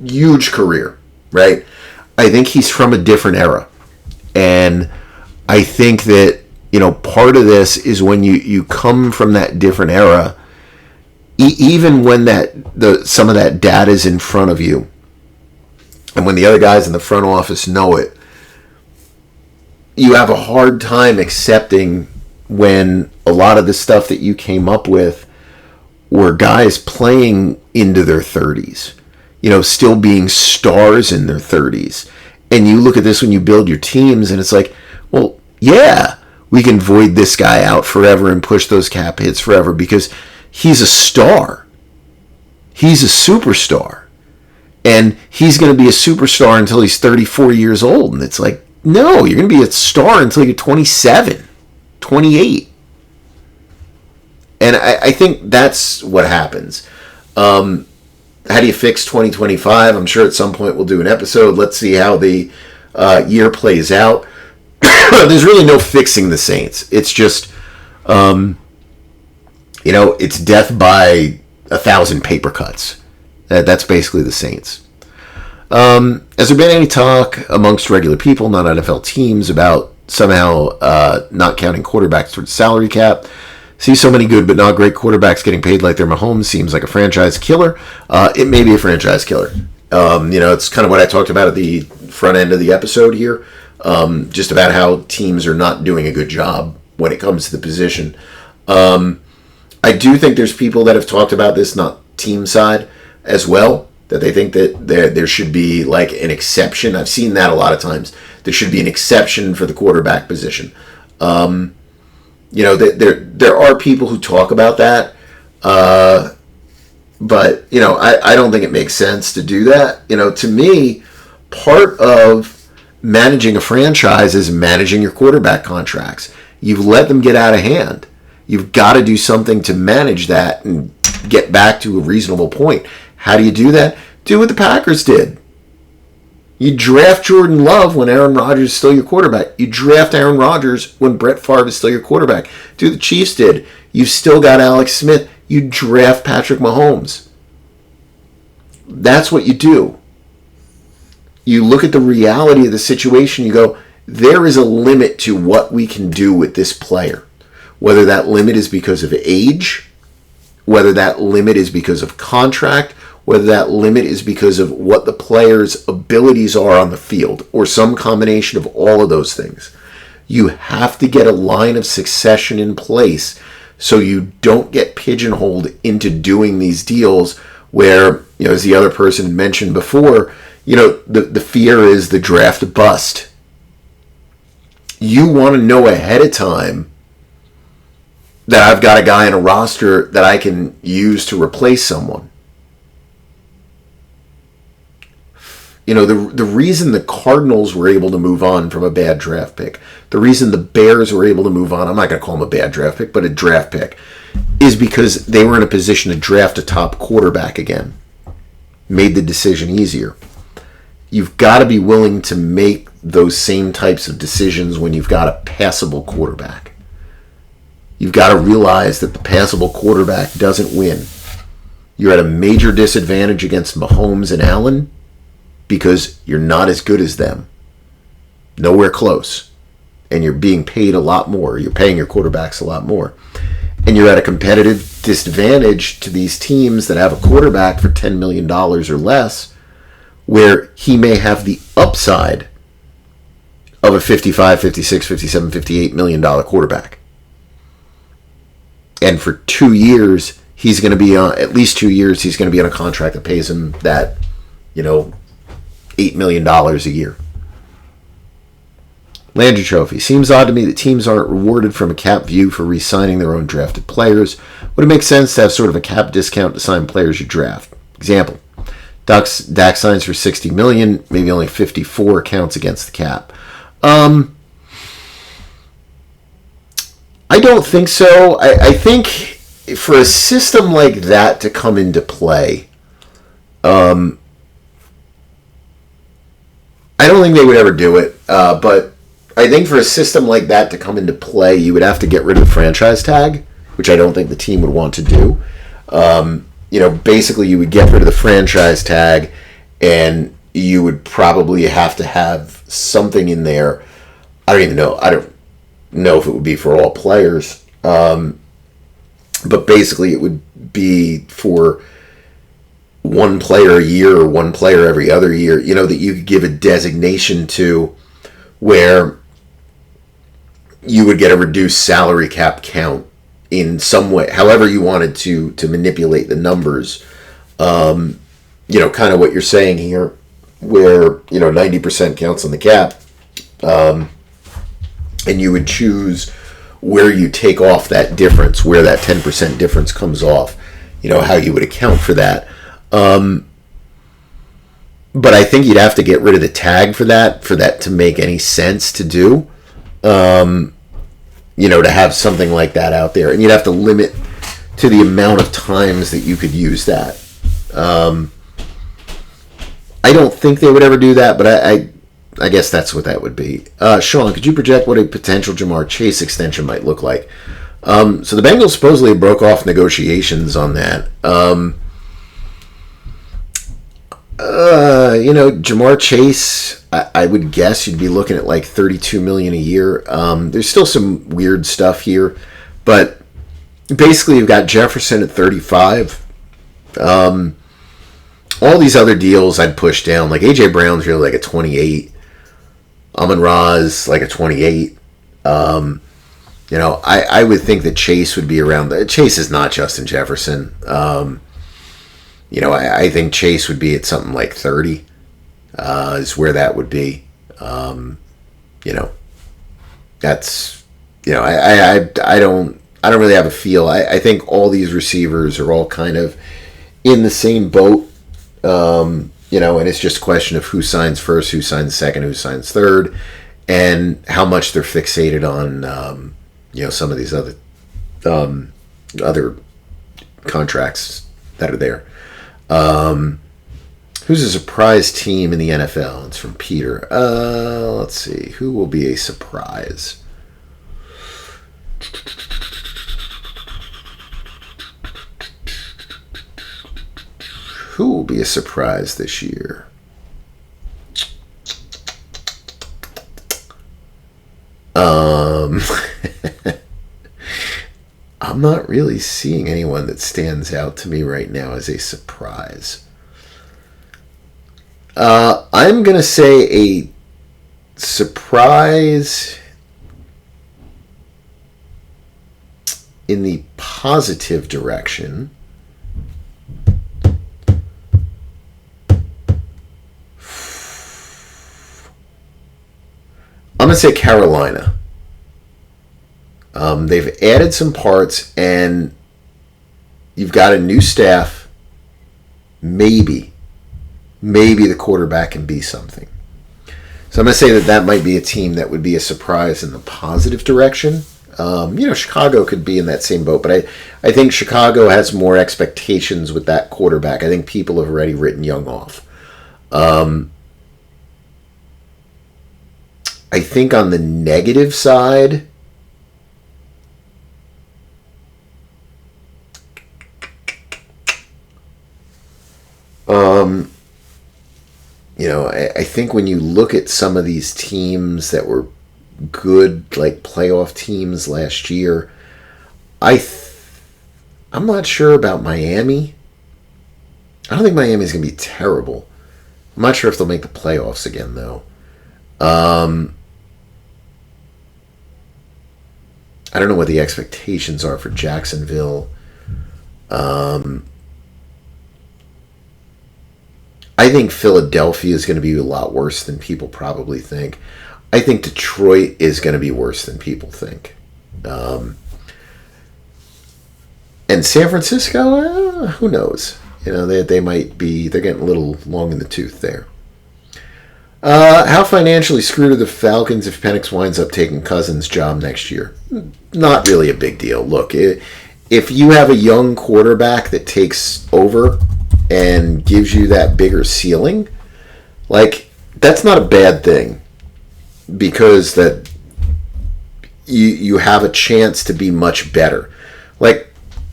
huge career, right? I think he's from a different era. And I think that, part of this is when you come from that different era, even when some of that data is in front of you, and when the other guys in the front office know it, you have a hard time accepting when a lot of the stuff that you came up with were guys playing into their 30s, still being stars in their 30s. And you look at this when you build your teams, and it's like, well, yeah, we can void this guy out forever and push those cap hits forever because he's a star. He's a superstar. And he's going to be a superstar until he's 34 years old. And it's like, no, you're going to be a star until you're 27, 28. And I think that's what happens. How do you fix 2025? I'm sure at some point we'll do an episode. Let's see how the year plays out. There's really no fixing the Saints. It's just, it's death by 1,000 paper cuts. That's basically the Saints. Has there been any talk amongst regular people, not NFL teams, about somehow not counting quarterbacks towards salary cap? See so many good but not great quarterbacks getting paid like they're Mahomes seems like a franchise killer. It may be a franchise killer. It's kind of what I talked about at the front end of the episode here, just about how teams are not doing a good job when it comes to the position. I do think there's people that have talked about this, not team side as well, that they think that there should be like an exception. I've seen that a lot of times. There should be an exception for the quarterback position. There are people who talk about that, but I don't think it makes sense to do that. To me, part of managing a franchise is managing your quarterback contracts. You've let them get out of hand. You've got to do something to manage that and get back to a reasonable point. How do you do that? Do what the Packers did. You draft Jordan Love when Aaron Rodgers is still your quarterback. You draft Aaron Rodgers when Brett Favre is still your quarterback. Do what the Chiefs did. You've still got Alex Smith. You draft Patrick Mahomes. That's what you do. You look at the reality of the situation. You go, there is a limit to what we can do with this player. Whether that limit is because of age, whether that limit is because of contract, whether that limit is because of what the player's abilities are on the field, or some combination of all of those things. You have to get a line of succession in place so you don't get pigeonholed into doing these deals where, as the other person mentioned before, the fear is the draft bust. You want to know ahead of time that I've got a guy in a roster that I can use to replace someone. The reason the Cardinals were able to move on from a bad draft pick, the reason the Bears were able to move on, I'm not going to call them a bad draft pick, but a draft pick, is because they were in a position to draft a top quarterback again. Made the decision easier. You've got to be willing to make those same types of decisions when you've got a passable quarterback. You've got to realize that the passable quarterback doesn't win. You're at a major disadvantage against Mahomes and Allen because you're not as good as them. Nowhere close. And you're being paid a lot more. You're paying your quarterbacks a lot more. And you're at a competitive disadvantage to these teams that have a quarterback for $10 million or less, where he may have the upside of a $55, $56, $57, $58 million quarterback. And for 2 years, he's going to be on, at least 2 years, he's going to be on a contract that pays him that, $8 million a year. Landry Trophy. Seems odd to me that teams aren't rewarded from a cap view for re-signing their own drafted players. Would it make sense to have sort of a cap discount to sign players you draft? Example. Dak signs for $60 million, maybe only 54 counts against the cap. I don't think so. I think for a system like that to come into play, I don't think they would ever do it, but I think for a system like that to come into play, you would have to get rid of the franchise tag, which I don't think the team would want to do. Basically you would get rid of the franchise tag, and you would probably have to have something in there. I don't even know. I don't know if it would be for all players, but basically it would be for one player a year or one player every other year, that you could give a designation to where you would get a reduced salary cap count in some way, however you wanted to manipulate the numbers. Kind of what you're saying here, where, 90% counts on the cap, and you would choose where you take off that difference, where that 10% difference comes off, how you would account for that. But I think you'd have to get rid of the tag for that to make any sense to do, to have something like that out there. And you'd have to limit to the amount of times that you could use that. I don't think they would ever do that, but I guess that's what that would be. Sean, could you project what a potential Jamar Chase extension might look like? So the Bengals supposedly broke off negotiations on that. Jamar Chase, I would guess you'd be looking at like $32 million a year. There's still some weird stuff here, but basically you've got Jefferson at 35. All these other deals I'd push down, like AJ Brown's really like a 28. Amon-Ra's like a 28. I would think that Chase would be around. Chase is not Justin Jefferson. I think Chase would be at something like 30, is where that would be. That's, I don't really have a feel. I think all these receivers are all kind of in the same boat, and it's just a question of who signs first, who signs second, who signs third, and how much they're fixated on, some of these other contracts that are there. Who's a surprise team in the NFL? It's from Peter. Let's see. Who will be a surprise? Who will be a surprise this year? I'm not really seeing anyone that stands out to me right now as a surprise. I'm going to say a surprise in the positive direction. I'm going to say Carolina. They've added some parts, and you've got a new staff. Maybe the quarterback can be something. So I'm going to say that might be a team that would be a surprise in the positive direction. Chicago could be in that same boat, but I think Chicago has more expectations with that quarterback. I think people have already written Young off. I think on the negative side, I think when you look at some of these teams that were good, like playoff teams last year, I'm not sure about Miami. I don't think Miami's going to be terrible. I'm not sure if they'll make the playoffs again, though. I don't know what the expectations are for Jacksonville. I think Philadelphia is going to be a lot worse than people probably think. I think Detroit is going to be worse than people think. And San Francisco, who knows? They might be, they're getting a little long in the tooth there. How financially screwed are the Falcons if Penix winds up taking Cousins' job next year? Not really a big deal. Look, if you have a young quarterback that takes over and gives you that bigger ceiling, that's not a bad thing, because that you have a chance to be much better.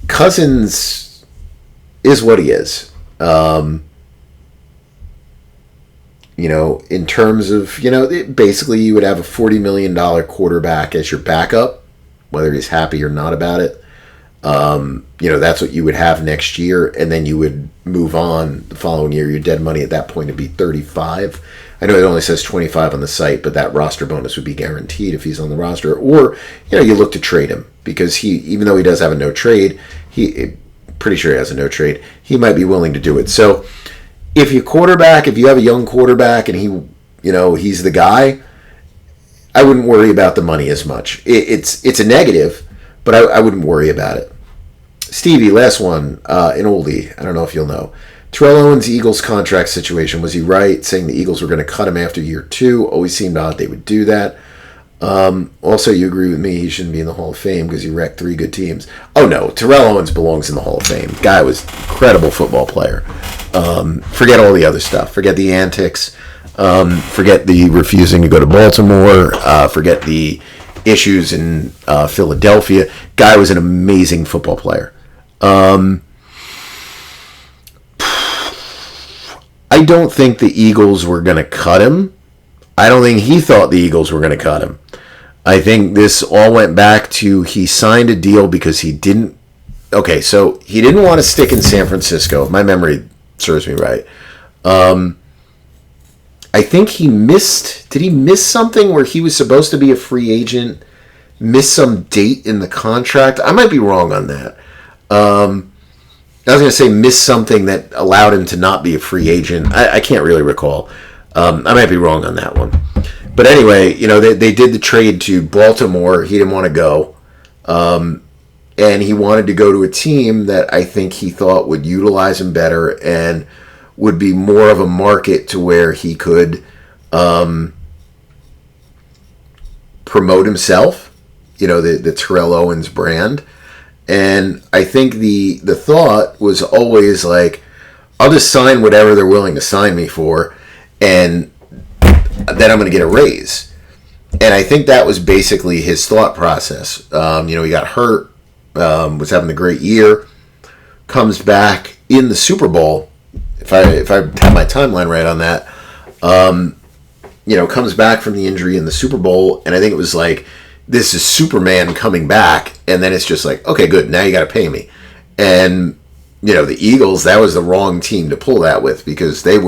Cousins is what he is. In terms of, basically you would have a $40 million quarterback as your backup, whether he's happy or not about it. That's what you would have next year, and then you would move on the following year. Your dead money at that point would be 35. I know it only says 25 on the site, but that roster bonus would be guaranteed if he's on the roster. Or, you look to trade him, because even though he does have a no trade, pretty sure he has a no trade, he might be willing to do it. So if you have a young quarterback and he's the guy, I wouldn't worry about the money as much. It's a negative, but I wouldn't worry about it. Stevie, last one, an oldie. I don't know if you'll know. Terrell Owens' Eagles contract situation. Was he right saying the Eagles were going to cut him after year 2? Always seemed odd they would do that. Also, you agree with me, he shouldn't be in the Hall of Fame because he wrecked 3 good teams. Oh, no. Terrell Owens belongs in the Hall of Fame. Guy was an incredible football player. Forget all the other stuff. Forget the antics. Forget the refusing to go to Baltimore. Forget the issues in Philadelphia. Guy was an amazing football player. I don't think the Eagles were going to cut him. I don't think he thought the Eagles were going to cut him. I think this all went back to he signed a deal because he didn't... Okay, so he didn't want to stick in San Francisco, if my memory serves me right. I think he missed... Did he miss something where he was supposed to be a free agent? Miss some date in the contract? I might be wrong on that. I was going to say miss something that allowed him to not be a free agent. I can't really recall. I might be wrong on that one. But anyway, they did the trade to Baltimore. He didn't want to go. And he wanted to go to a team that I think he thought would utilize him better and would be more of a market to where he could promote himself, the Terrell Owens brand. And I think the thought was always like, I'll just sign whatever they're willing to sign me for, and then I'm going to get a raise. And I think that was basically his thought process. He got hurt, was having a great year, comes back in the Super Bowl. If I have my timeline right on that, comes back from the injury in the Super Bowl, and I think it was like, this is Superman coming back, and then it's just like, okay, good, now you got to pay me. And the Eagles, that was the wrong team to pull that with, because that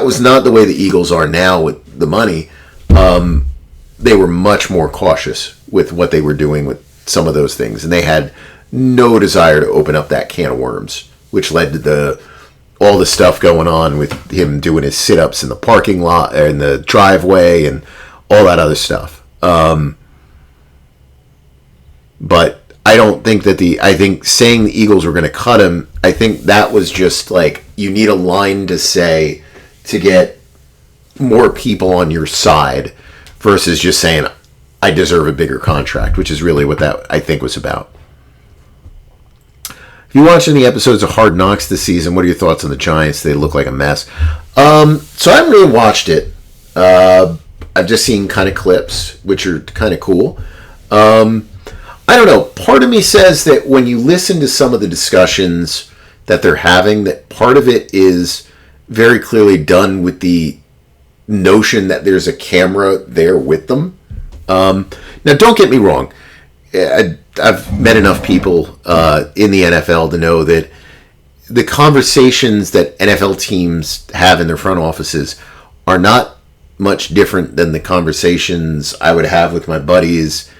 was not the way the Eagles are now with the money. They were much more cautious with what they were doing with some of those things, and they had no desire to open up that can of worms, which led to all the stuff going on with him doing his sit-ups in the parking lot, or in the driveway, and all that other stuff. But I don't think that I think saying the Eagles were going to cut him, I think that was just like, you need a line to say to get more people on your side, versus just saying, I deserve a bigger contract, which is really what that, I think, was about. If you watch any episodes of Hard Knocks this season, what are your thoughts on the Giants? They look like a mess. So I haven't really watched it. I've just seen kind of clips, which are kind of cool. I don't know. Part of me says that when you listen to some of the discussions that they're having, that part of it is very clearly done with the notion that there's a camera there with them. Now, don't get me wrong. I've met enough people in the NFL to know that the conversations that NFL teams have in their front offices are not much different than the conversations I would have with my buddies,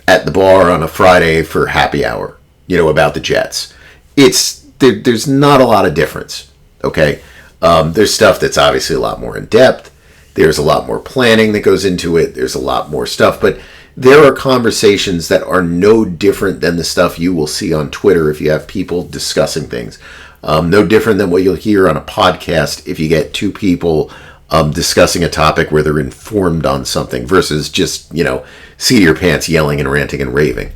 at the bar on a Friday for happy hour, about the Jets. There's not a lot of difference, okay? There's stuff that's obviously a lot more in depth. There's a lot more planning that goes into it. There's a lot more stuff, but there are conversations that are no different than the stuff you will see on Twitter if you have people discussing things. No different than what you'll hear on a podcast if you get two people discussing a topic where they're informed on something, versus just, seat of your pants yelling and ranting and raving.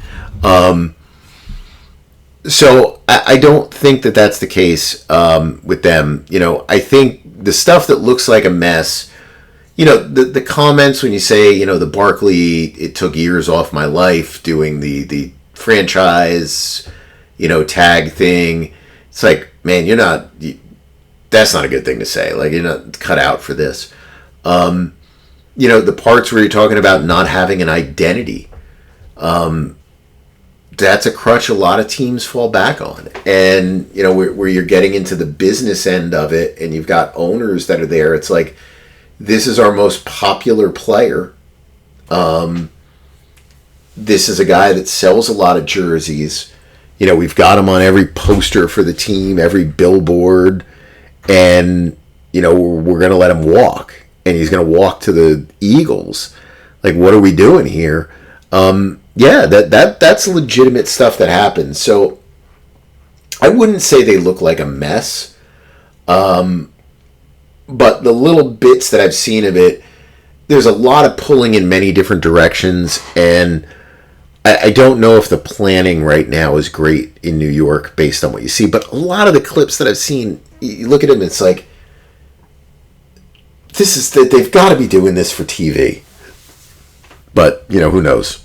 So I don't think that that's the case with them. I think the stuff that looks like a mess, the comments when you say, the Barkley, it took years off my life doing the franchise, tag thing. It's like, man, that's not a good thing to say. Like, you're not cut out for this. The parts where you're talking about not having an identity, that's a crutch a lot of teams fall back on. And, where you're getting into the business end of it, and you've got owners that are there, it's like, this is our most popular player. This is a guy that sells a lot of jerseys. We've got him on every poster for the team, every billboard, and, we're going to let him walk. And he's going to walk to the Eagles. Like, what are we doing here? That's legitimate stuff that happens. So I wouldn't say they look like a mess. But the little bits that I've seen of it, there's a lot of pulling in many different directions. And I don't know if the planning right now is great in New York based on what you see. But a lot of the clips that I've seen, you look at them, it's like, they've got to be doing this for TV. But, who knows?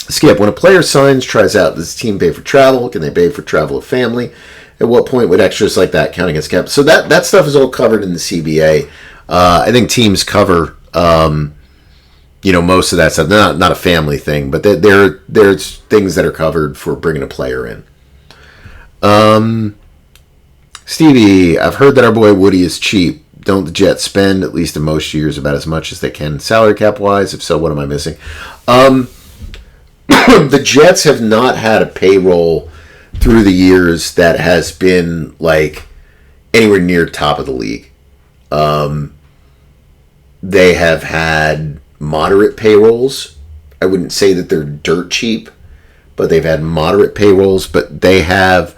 Skip, when a player signs, tries out, does the team pay for travel? Can they pay for travel of family? At what point would extras like that count against cap? So that stuff is all covered in the CBA. I think teams cover, most of that stuff. Not a family thing, but there's things that are covered for bringing a player in. Stevie, I've heard that our boy Woody is cheap. Don't the Jets spend, at least in most years, about as much as they can salary cap-wise? If so, what am I missing? The Jets have not had a payroll through the years that has been, like, anywhere near top of the league. They have had moderate payrolls. I wouldn't say that they're dirt cheap, but they've had moderate payrolls. But they have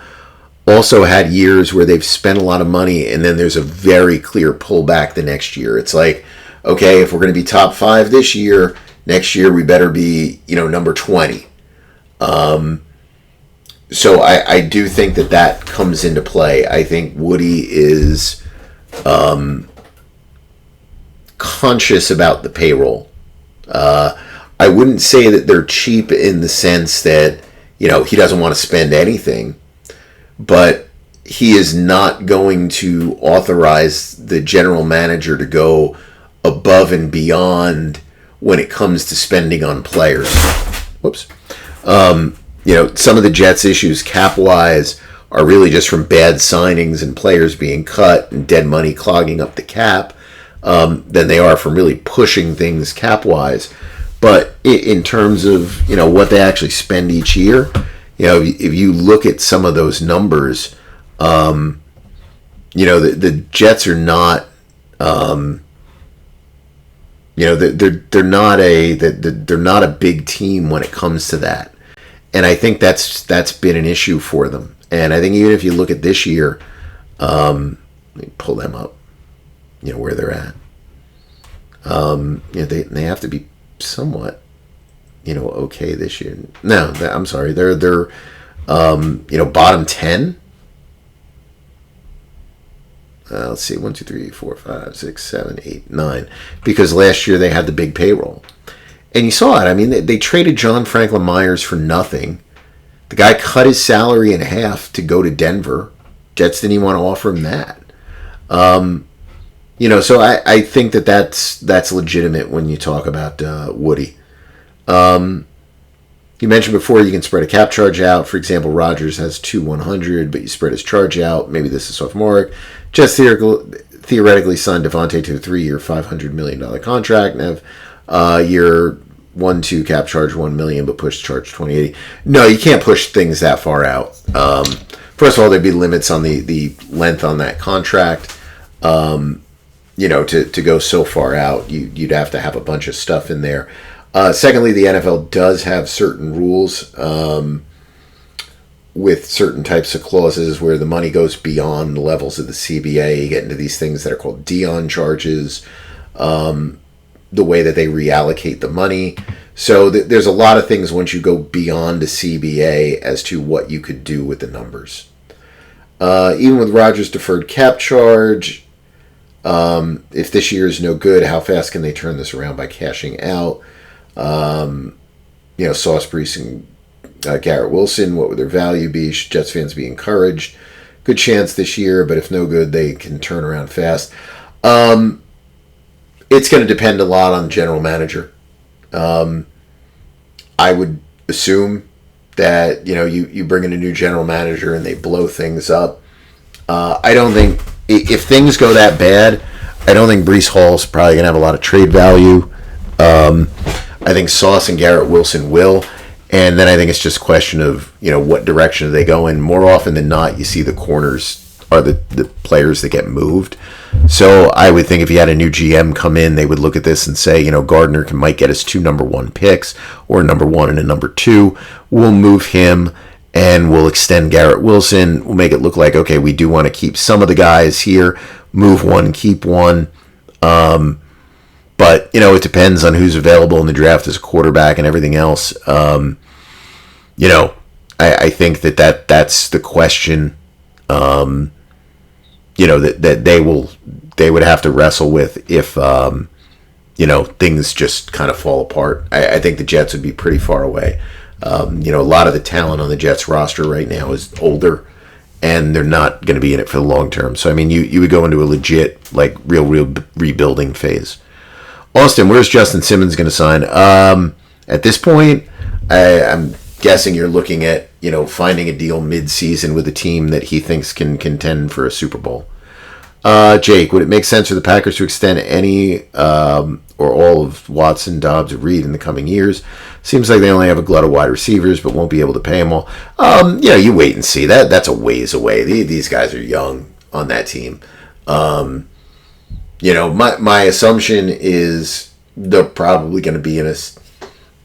also had years where they've spent a lot of money, and then there's a very clear pullback the next year. It's like, okay, if we're going to be top 5 this year, next year we better be, number 20. So I do think that comes into play. I think Woody is conscious about the payroll. I wouldn't say that they're cheap in the sense that, he doesn't want to spend anything, but he is not going to authorize the general manager to go above and beyond when it comes to spending on players. Whoops. Some of the Jets' issues cap-wise are really just from bad signings and players being cut and dead money clogging up the cap than they are from really pushing things cap-wise. But in terms of, what they actually spend each year, if you look at some of those numbers, the Jets are not, they're not a big team when it comes to that. And I think that's been an issue for them. And I think even if you look at this year, let me pull them up, where they're at. They have to be somewhat, okay this year. No, I'm sorry. They're bottom 10. Let's see, 1, 2, 3, 4, 5, 6, 7, 8, 9. Because last year they had the big payroll. And you saw it. I mean, they traded John Franklin Myers for nothing. The guy cut his salary in half to go to Denver. Jets didn't even want to offer him that. So I think that's legitimate when you talk about Woody. You mentioned before you can spread a cap charge out. For example, Rodgers has 2/100, but you spread his charge out. Maybe this is sophomoric. Jets theoretically signed Devontae to a 3-year, $500 million contract and have year 1-2 cap charge $1 million, but push charge 2080. No, you can't push things that far out. First of all, there'd be limits on the length on that contract. To go so far out, you'd have to have a bunch of stuff in there. Secondly, the NFL does have certain rules with certain types of clauses where the money goes beyond the levels of the CBA. You get into these things that are called Dion charges, the way that they reallocate the money. So there's a lot of things once you go beyond the CBA as to what you could do with the numbers. Even with Rodgers' deferred cap charge, if this year is no good, how fast can they turn this around by cashing out? Sauce Brees and Garrett Wilson, what would their value be? Should Jets fans be encouraged? Good chance this year, but if no good, they can turn around fast. It's going to depend a lot on the general manager. I would assume that, you bring in a new general manager and they blow things up. I don't think, if things go that bad, I don't think Brees Hall's probably going to have a lot of trade value. I think Sauce and Garrett Wilson will. And then I think it's just a question of, what direction do they go in. More often than not, you see the corners are the players that get moved. So I would think if you had a new GM come in, they would look at this and say, Gardner might get us 2 number 1 picks or number 1 and a number 2. We'll move him and we'll extend Garrett Wilson. We'll make it look like, okay, we do want to keep some of the guys here, move one, keep one. But, it depends on who's available in the draft as a quarterback and everything else. I think that's the question, that they would have to wrestle with if, things just kind of fall apart. I think the Jets would be pretty far away. A lot of the talent on the Jets roster right now is older, and they're not going to be in it for the long term. So, you would go into a legit, real rebuilding phase. Austin, where's Justin Simmons going to sign? At this point, I'm guessing you're looking at, finding a deal mid-season with a team that he thinks can contend for a Super Bowl. Jake, would it make sense for the Packers to extend any or all of Watson, Dobbs, or Reed in the coming years? Seems like they only have a glut of wide receivers, but won't be able to pay them all. You wait and see. That's a ways away. These guys are young on that team. My assumption is they're probably going to be in a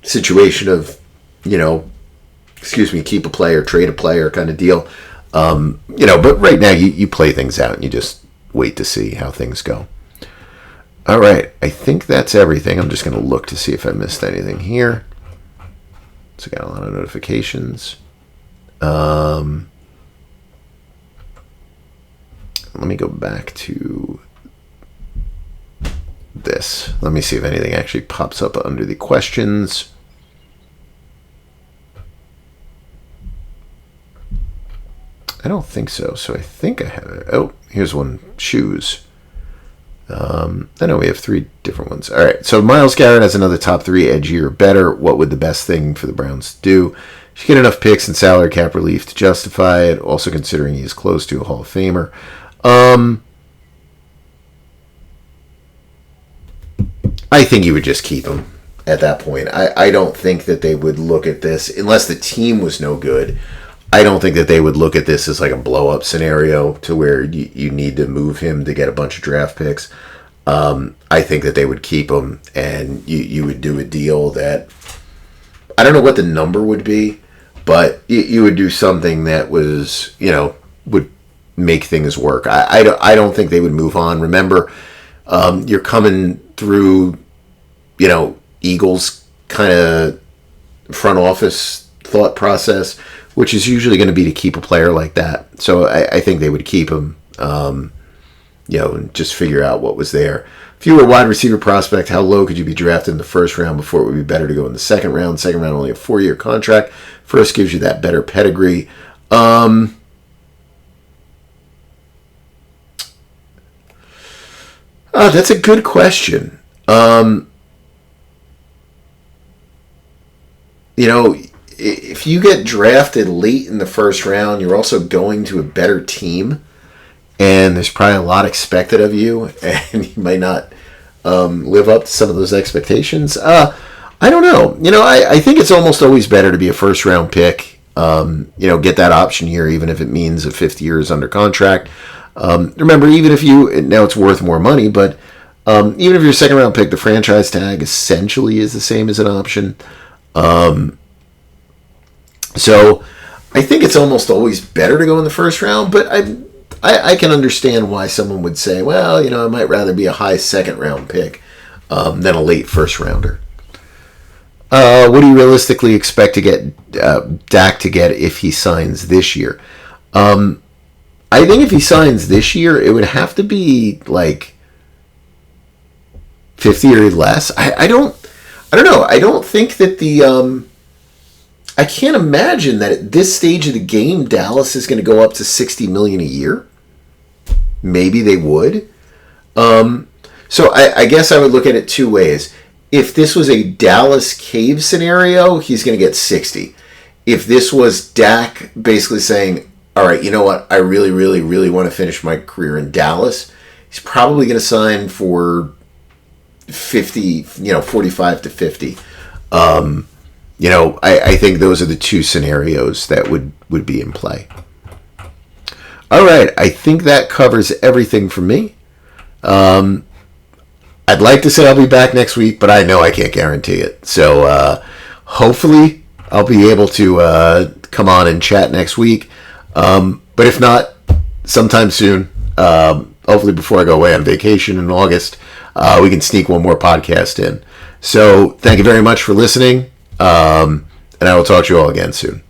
situation of, keep a player, trade a player kind of deal. But right now you play things out and you just wait to see how things go. All right. I think that's everything. I'm just going to look to see if I missed anything here. So I got a lot of notifications. Let me go back to this. Let me see if anything actually pops up under the questions. I don't think so. So I think I have it. Oh, here's one. Shoes. I know we have 3 different ones. All right. So Myles Garrett has another top 3 edgy or better. What would the best thing for the Browns do? Should get enough picks and salary cap relief to justify it. Also considering he is close to a Hall of Famer. I think you would just keep him at that point. I don't think that they would look at this, unless the team was no good. I don't think that they would look at this as like a blow-up scenario to where you need to move him to get a bunch of draft picks. I think that they would keep him, and you would do a deal that, I don't know what the number would be, but you would do something that was, would make things work. I don't think they would move on. Remember, you're coming through, Eagles kind of front office thought process, which is usually going to be to keep a player like that. So I think they would keep him, and just figure out what was there. If you were a wide receiver prospect, how low could you be drafted in the first round before it would be better to go in the second round? Second round, only a 4-year contract. First gives you that better pedigree. That's a good question. If you get drafted late in the first round, you're also going to a better team, and there's probably a lot expected of you, and you might not live up to some of those expectations. I don't know. I think it's almost always better to be a first-round pick, get that option year, even if it means a 5th year is under contract. Remember, even if now it's worth more money, but even if you're a second-round pick, the franchise tag essentially is the same as an option. So I think it's almost always better to go in the first round, but I can understand why someone would say, well, I might rather be a high second-round pick than a late first-rounder. What do you realistically expect to get Dak to get if he signs this year? I think if he signs this year, it would have to be like 50 or less. I don't know. I don't think that I can't imagine that at this stage of the game, Dallas is going to go up to $60 million a year. Maybe they would. So I guess I would look at it 2 ways. If this was a Dallas Cave scenario, he's going to get 60. If this was Dak basically saying, all right, you know what? I really, really, really want to finish my career in Dallas, he's probably going to sign for 50, 45 to 50. I think those are the 2 scenarios that would be in play. All right, I think that covers everything for me. I'd like to say I'll be back next week, but I know I can't guarantee it. So hopefully I'll be able to come on and chat next week. But if not, sometime soon, hopefully before I go away on vacation in August, we can sneak one more podcast in. So thank you very much for listening, and I will talk to you all again soon.